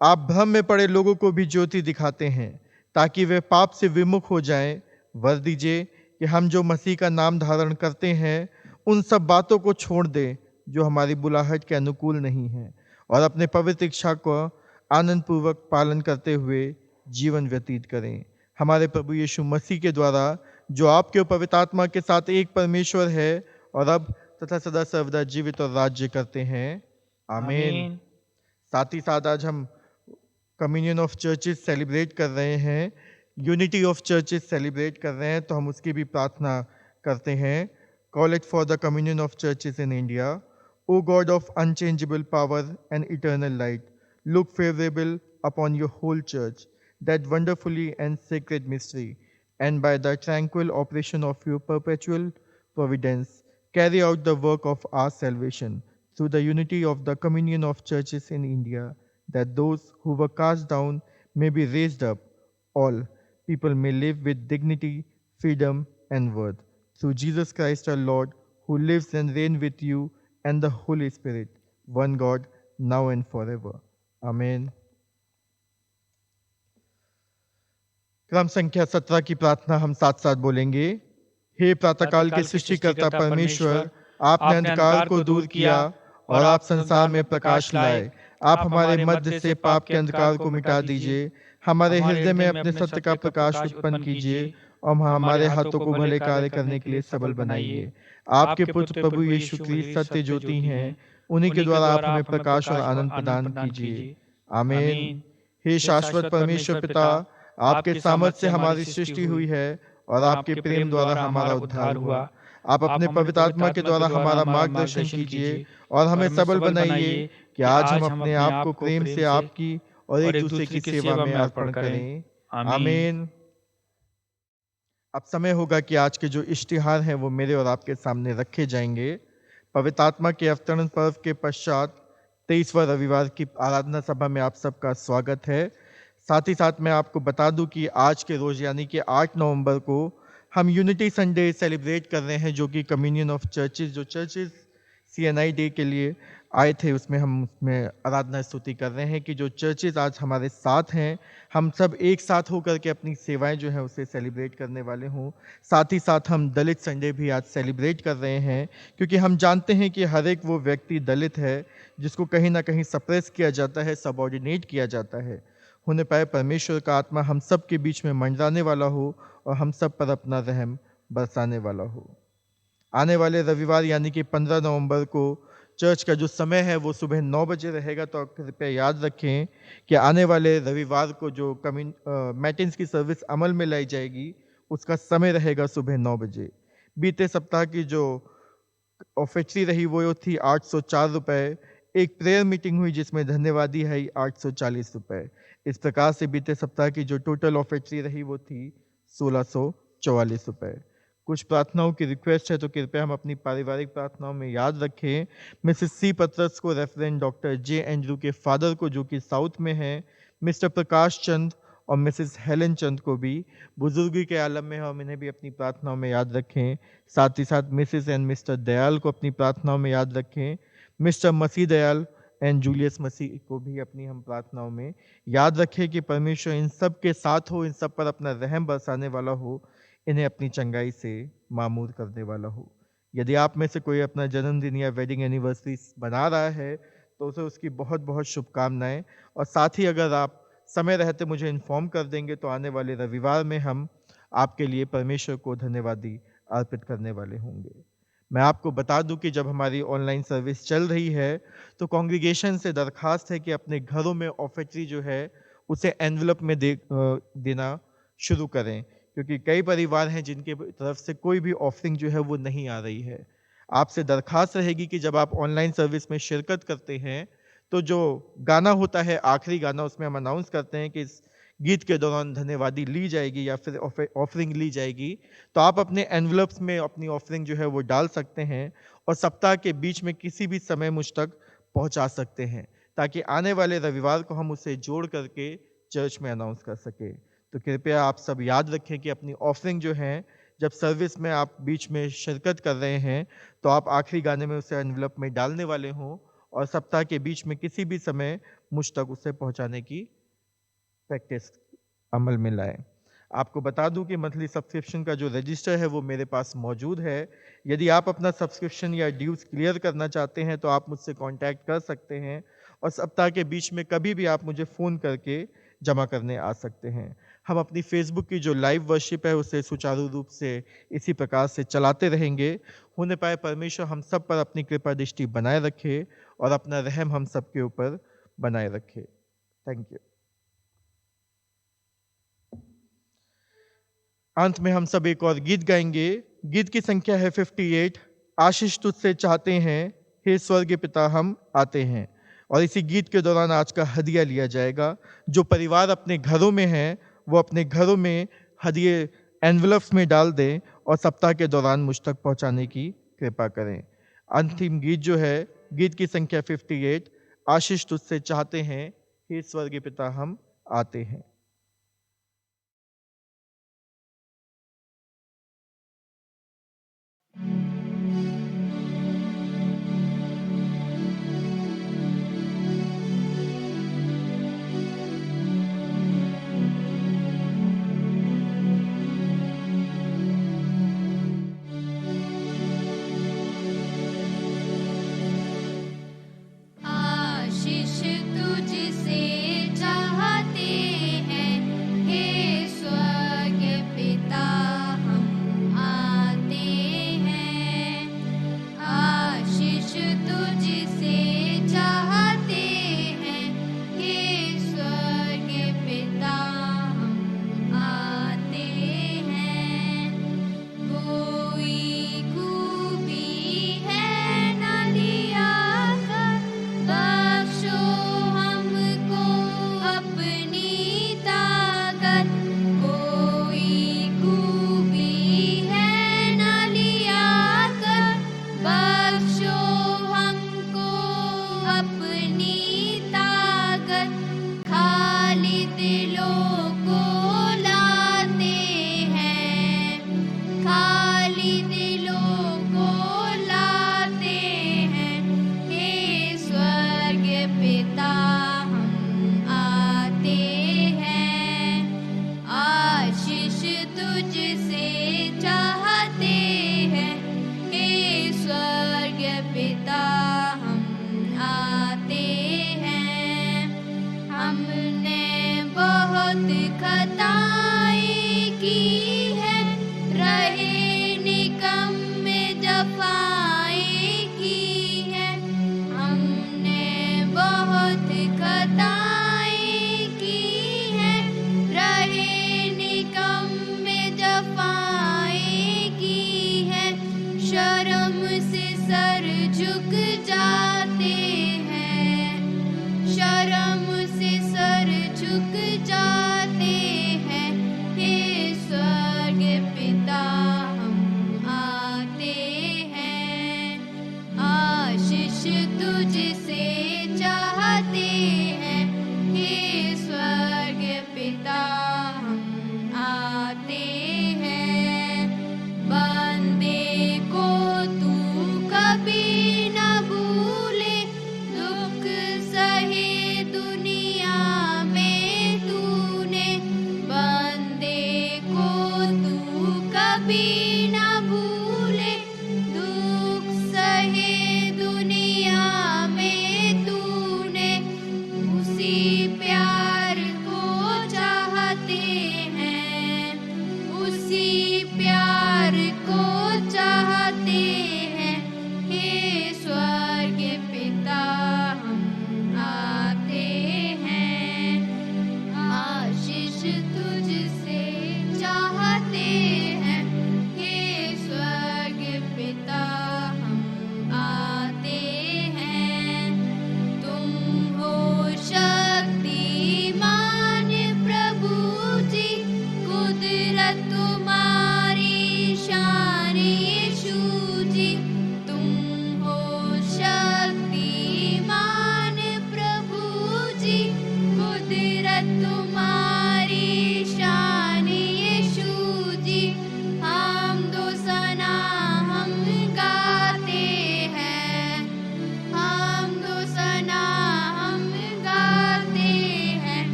Speaker 1: आप भ्रम में पड़े लोगों को भी ज्योति दिखाते हैं ताकि वे पाप से विमुख हो जाएं। वर दीजिए कि हम जो मसीह का नाम धारण करते हैं उन सब बातों को छोड़ दें जो हमारी बुलाहट के अनुकूल नहीं है और अपने पवित्र इच्छा को आनंद पूर्वक पालन करते हुए जीवन व्यतीत करें। हमारे प्रभु यीशु मसीह के द्वारा, जो आपके पवित्र आत्मा के साथ एक परमेश्वर है और अब तथा सदा सर्वदा जीवित और राज्य करते हैं। आमीन। साथ ही साथ आज हम कम्युनियन ऑफ चर्चेस सेलिब्रेट कर रहे हैं, यूनिटी ऑफ चर्चेस सेलिब्रेट कर रहे हैं, तो हम उसकी भी प्रार्थना करते हैं। Call it for the communion of churches in India. O God of unchangeable power and eternal light, look favorable upon your whole church, that wonderfully and sacred mystery, and by the tranquil operation of your perpetual providence, carry out the work of our salvation through the unity of the communion of churches in India, that those who were cast down may be raised up, all people may live with dignity, freedom, and worth. through Jesus Christ our Lord, who lives and reigns with you and the Holy Spirit, one God, now and forever. Amen. क्रम संख्या 17 की प्रार्थना हम साथ साथ बोलेंगे। हे प्रातःकाल के सृष्टिकर्ता परमेश्वर, आपने अंधकार को दूर किया और आप संसार में प्रकाश लाए। आप हमारे मध्य से पाप के अंधकार को मिटा दीजिए, हमारे हृदय में अपने सत्य का प्रकाश उत्पन्न कीजिए और हमारे हाथों को भले कार्य करने के लिए सबल बनाइए। आपके पुत्र प्रभु यीशु क्रिस्त सत्य ज्योति हैं, उन्हीं के द्वारा आप हमें प्रकाश और आनंद प्रदान कीजिए। आमीन। हे शाश्वत परमेश्वर पिता, आपके सामर्थ्य से हमारी सृष्टि हुई है और आपके प्रेम द्वारा हमारा उद्धार हुआ। आप अपने पवित्र आत्मा के द्वारा हमारा मार्गदर्शन कीजिए और हमें सबल बनाइए कि आज हम अपने आप को प्रेम से आपकी और एक दूसरे की सेवा में अर्पण करें। आमीन। अब समय होगा कि आज के जो इश्तिहार हैं वो मेरे और आपके सामने रखे जाएंगे। पवित्र आत्मा के अवतरण पर्व के पश्चात 23वां रविवार की आराधना सभा में आप सबका स्वागत है। साथ ही साथ मैं आपको बता दूं कि आज के रोज यानी कि 8 नवंबर को हम यूनिटी संडे सेलिब्रेट कर रहे हैं, जो कि कम्युनियन ऑफ चर्चेस, जो चर्चेस CNI डे के लिए आए थे, उसमें हम उसमें आराधना स्तुति कर रहे हैं कि जो चर्चेस आज हमारे साथ हैं, हम सब एक साथ होकर के अपनी सेवाएं जो है उसे सेलिब्रेट करने वाले हों। साथ ही साथ हम दलित संडे भी आज सेलिब्रेट कर रहे हैं, क्योंकि हम जानते हैं कि हर एक वो व्यक्ति दलित है जिसको कहीं ना कहीं सप्रेस किया जाता है, सबऑर्डिनेट किया जाता है। होने पाए परमेश्वर का आत्मा हम सब के बीच में मंडराने वाला हो और हम सब पर अपना रहम बरसाने वाला हो। आने वाले रविवार यानी कि 15 नवंबर को चर्च का जो समय है वो सुबह 9 बजे रहेगा, तो कृपया याद रखें कि आने वाले रविवार को जो मैटिन्स की सर्विस अमल में लाई जाएगी उसका समय रहेगा सुबह 9 बजे। बीते सप्ताह की जो ऑफेट्री रही वो थी 804 रुपये। एक प्रेयर मीटिंग हुई जिसमें धन्यवादी है 840 रुपये। इस प्रकार से बीते सप्ताह की जो टोटल ऑफेट्री रही वो थी 1644 रुपये। कुछ प्रार्थनाओं की रिक्वेस्ट है, तो कृपया हम अपनी पारिवारिक प्रार्थनाओं में याद रखें। मिसेस सी पत्रस को, रेफरेंड डॉक्टर जे एंड्रू के फादर को जो कि साउथ में हैं, मिस्टर प्रकाश चंद और मिसेस हेलन चंद को भी बुजुर्गी के आलम में, हम इन्हें भी अपनी प्रार्थनाओं में याद रखें। साथ ही साथ मिसेस एंड मिस्टर दयाल को अपनी प्रार्थनाओं में याद रखें। Mister Masih Dayal and Julius Masih को भी अपनी हम प्रार्थनाओं में याद रखें कि परमेश्वर इन सब के साथ हो, इन सब पर अपना रहम बरसाने वाला हो, इन्हें अपनी चंगाई से मामूर करने वाला हो। यदि आप में से कोई अपना जन्मदिन या वेडिंग एनिवर्सरी बना रहा है तो उसे उसकी बहुत बहुत शुभकामनाएं। और साथ ही अगर आप समय रहते मुझे इन्फॉर्म कर देंगे तो आने वाले रविवार में हम आपके लिए परमेश्वर को धन्यवादी अर्पित करने वाले होंगे। मैं आपको बता दूं कि जब हमारी ऑनलाइन सर्विस चल रही है तो कांग्रीगेशन से दरखास्त है कि अपने घरों में ऑफेट्री जो है उसे एनवलप में देना शुरू करें, क्योंकि कई परिवार हैं जिनके तरफ से कोई भी ऑफरिंग जो है वो नहीं आ रही है। आपसे दरखास्त रहेगी कि जब आप ऑनलाइन सर्विस में शिरकत करते हैं तो जो गाना होता है, आखिरी गाना, उसमें हम अनाउंस करते हैं कि इस गीत के दौरान धन्यवादी ली जाएगी या फिर ऑफरिंग ली जाएगी, तो आप अपने एनवलप्स में अपनी ऑफरिंग जो है वो डाल सकते हैं और सप्ताह के बीच में किसी भी समय मुझ तक पहुंचा सकते हैं, ताकि आने वाले रविवार को हम उसे जोड़ करके चर्च में अनाउंस कर सके। तो कृपया आप सब याद रखें कि अपनी ऑफरिंग जो है, जब सर्विस में आप बीच में शिरकत कर रहे हैं तो आप आखिरी गाने में उसे एनवलप में डालने वाले हों और सप्ताह के बीच में किसी भी समय मुझ तक उसे पहुंचाने की प्रैक्टिस अमल में लाएं। आपको बता दूं कि मंथली सब्सक्रिप्शन का जो रजिस्टर है वो मेरे पास मौजूद है। यदि आप अपना सब्सक्रिप्शन या ड्यूज क्लियर करना चाहते हैं तो आप मुझसे कांटेक्ट कर सकते हैं और सप्ताह के बीच में कभी भी आप मुझे फ़ोन करके जमा करने आ सकते हैं। हम अपनी फेसबुक की जो लाइव वर्शिप है उसे सुचारू रूप से इसी प्रकार से चलाते रहेंगे। होने पाए परमेश्वर हम सब पर अपनी कृपा दृष्टि बनाए रखे और अपना रहम हम सब के ऊपर बनाए रखे। Thank you. अंत में हम सब एक और गीत गाएंगे। गीत की संख्या है 58। आशीष तुझसे चाहते हैं, हे स्वर्गीय पिता हम आते हैं। और इसी गीत के दौरान आज का हदिया लिया जाएगा। जो परिवार अपने घरों में हैं वो अपने घरों में हदिये एनवलप्स में डाल दें और सप्ताह के दौरान मुझ तक पहुंचाने की कृपा करें। अंतिम गीत जो है, गीत की संख्या 58, आशीष तुझसे चाहते हैं, हे स्वर्गीय पिता हम आते हैं।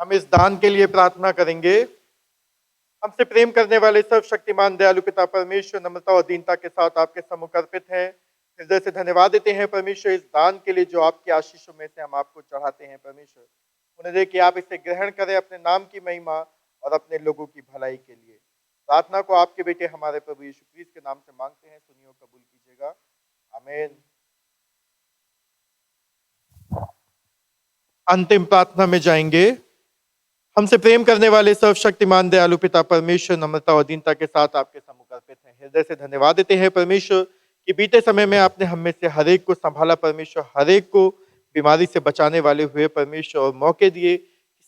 Speaker 1: हम इस दान के लिए प्रार्थना करेंगे। हमसे प्रेम करने वाले सर्वशक्तिमान दयालु पिता परमेश्वर, नम्रता और दीनता के साथ आपके सम्मुख अर्पित है। हृदय से धन्यवाद देते हैं परमेश्वर इस दान के लिए जो आपकी आशीषों में से हम आपको चढ़ाते हैं परमेश्वर। उन्हें दे कि आप इसे ग्रहण करें अपने नाम की महिमा और अपने लोगों की भलाई के लिए। प्रार्थना को आपके बेटे हमारे प्रभु यीशु क्रिस्त के नाम से मांगते हैं, सुनिए और कबूल कीजिएगा। आमीन। अंतिम प्रार्थना में जाएंगे। हमसे प्रेम करने वाले सर्वशक्तिमान दयालु पिता परमेश्वर, नम्रता और दीनता के साथ आपके सम्मुख अर्पित हैं। हृदय से धन्यवाद देते हैं परमेश्वर कि बीते समय में आपने हम में से हर एक को संभाला परमेश्वर, हर एक को बीमारी से बचाने वाले हुए परमेश्वर, और मौके दिए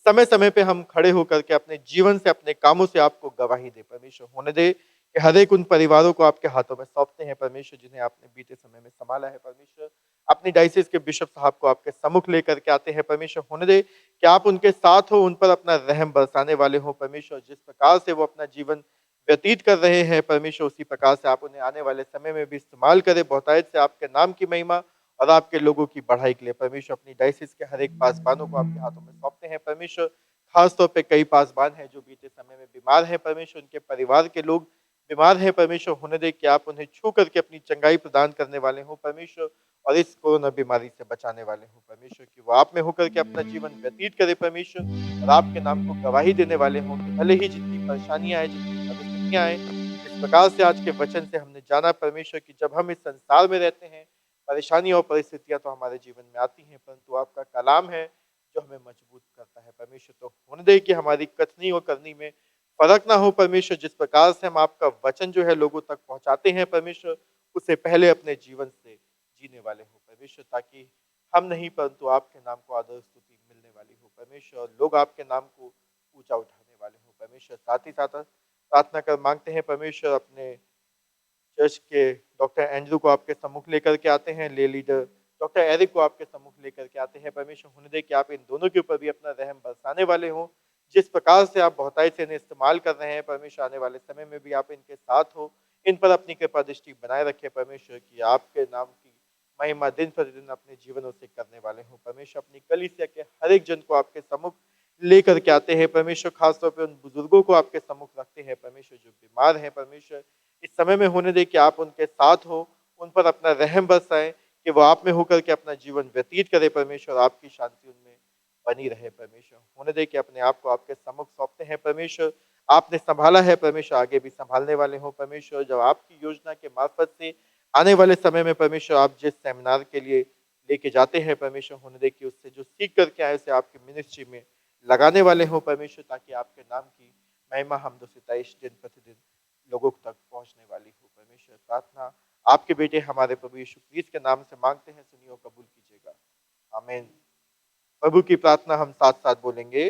Speaker 1: समय समय पे हम खड़े होकर के अपने जीवन से, अपने कामों से आपको गवाही दे परमेश्वर। होने दे कि हर एक उन परिवारों को आपके हाथों में सौंपते हैं परमेश्वर जिन्हें आपने बीते समय में संभाला है परमेश्वर। अपनी डायसिस के बिशप साहब को आपके सम्मुख लेकर के आते हैं परमेश्वर। होने दे कि आप उनके साथ हो, उन पर अपना रहम बरसाने वाले हो परमेश्वर। जिस प्रकार से वो अपना जीवन व्यतीत कर रहे हैं परमेश्वर, उसी प्रकार से आप उन्हें आने वाले समय में भी इस्तेमाल करें बहुतायत से आपके नाम की महिमा और आपके लोगों की बढ़ाई के लिए परमेश्वर। अपनी डायसिस के हर एक पासबानों को आपके हाथों में सौंपते हैं परमेश्वर। खासतौर पे कई पासबान हैं जो बीते समय में बीमार हैं परमेश्वर, उनके परिवार के लोग बीमार हैं परमेश्वर। होने दे कि आप उन्हें छू करके अपनी चंगाई प्रदान करने वाले हो परमेश्वर, और इस कोरोना बीमारी से बचाने वाले हो परमेश्वर। कि वो आप में होकर के अपना जीवन व्यतीत करे परमेश्वर, और आपके नाम को गवाही देने वाले हों कि भले ही जितनी परेशानियां आए, जितनी परिस्थितियां आए, इस प्रकार से आज के वचन से हमने जाना परमेश्वर कि जब हम इस संसार में रहते हैं, परेशानी और परिस्थितियां तो हमारे जीवन में आती हैं, परंतु आपका कलाम है जो हमें मजबूत करता है परमेश्वर। तो होने दे कि हमारी कथनी और करनी में फर्क ना हो परमेश्वर। जिस प्रकार से हम आपका वचन जो है लोगों तक पहुंचाते हैं परमेश्वर, उससे पहले अपने जीवन से जीने वाले हो परमेश्वर, ताकि हम नहीं परंतु आपके नाम को आदर स्तुति मिलने वाली हो परमेश्वर, और लोग आपके नाम को ऊंचा उठाने वाले हो परमेश्वर। साथ ही साथ प्रार्थना कर मांगते हैं परमेश्वर, अपने चर्च के डॉक्टर एंड्रू को आपके सम्मुख लेकर के आते हैं, ले लीडर डॉक्टर एरिक को आपके सम्मुख लेकर के आते हैं परमेश्वर। होने दे कि आप इन दोनों के ऊपर भी अपना रहम बरसाने वाले हो। जिस प्रकार से आप बहुतायत से इन्हें इस्तेमाल कर रहे हैं परमेश्वर, आने वाले समय में भी आप इनके साथ हो, इन पर अपनी कृपा दृष्टि बनाए रखे परमेश्वर। की आपके नाम की महिमा दिन प्रतिदिन अपने जीवनों से करने वाले हो परमेश्वर। अपनी कलीसिया के हर एक जन को आपके सम्मुख लेकर के आते हैं परमेश्वर। खासतौर पर उन बुजुर्गों को आपके सम्मुख रखते हैं परमेश्वर जो बीमार हैं परमेश्वर। इस समय में होने दे कि आप उनके साथ हो, उन पर अपना रहम बरसाएं, कि वो आप में होकर के अपना जीवन व्यतीत करे परमेश्वर, आपकी शांति उनमें बनी रहे परमेश्वर। होने दे कि अपने आप को आपके सम्मुख सौंपते हैं परमेश्वर। आपने संभाला है परमेश्वर, आगे भी संभालने वाले हो परमेश्वर। जब आपकी योजना के मार्फत से आने वाले समय में परमेश्वर आप जिस सेमिनार के लिए लेके जाते हैं परमेश्वर, होने दे कि उससे जो सीख करके आए उसे आपकी मिनिस्ट्री में लगाने वाले हो परमेश्वर, ताकि आपके नाम की महिमा हमदो सिताइश दिन प्रतिदिन लोगों तक पहुंचने वाली हो परमेश्वर। प्रार्थना आपके बेटे हमारे प्रभु यीशु क्रिस्त के नाम से मांगते हैं, सुनिए और कबूल कीजिएगा। आमीन। प्रभु की प्रार्थना हम साथ साथ बोलेंगे।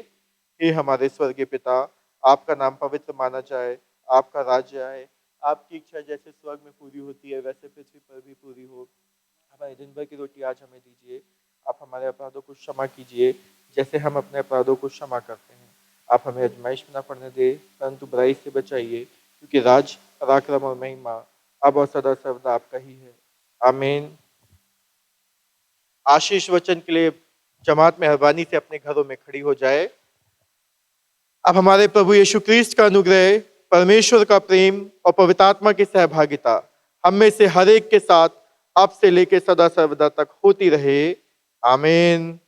Speaker 1: हे हमारे स्वर्गीय पिता, आपका नाम पवित्र माना जाए, आपका राज्य आए, आपकी इच्छा जैसे स्वर्ग में पूरी होती है वैसे पृथ्वी पर भी पूरी हो। हमारे दिन भर की रोटी आज हमें दीजिए। आप हमारे अपराधों को क्षमा कीजिए जैसे हम अपने अपराधों को क्षमा करते हैं। आप हमें आजमाइश में न पड़ने दे, परंतु बुराई से बचाइए, क्योंकि राज, पराक्रम और महिमा अब और सदा सर्वदा आपका ही है। आमीन। आशीष वचन के लिए जमात मेहरबानी से अपने घरों में खड़ी हो जाए। अब हमारे प्रभु यीशु क्रिस्त का अनुग्रह, परमेश्वर का प्रेम और पवित्र आत्मा की सहभागिता हम में से हर एक के साथ अब से लेकर सदा सर्वदा तक होती रहे। आमीन।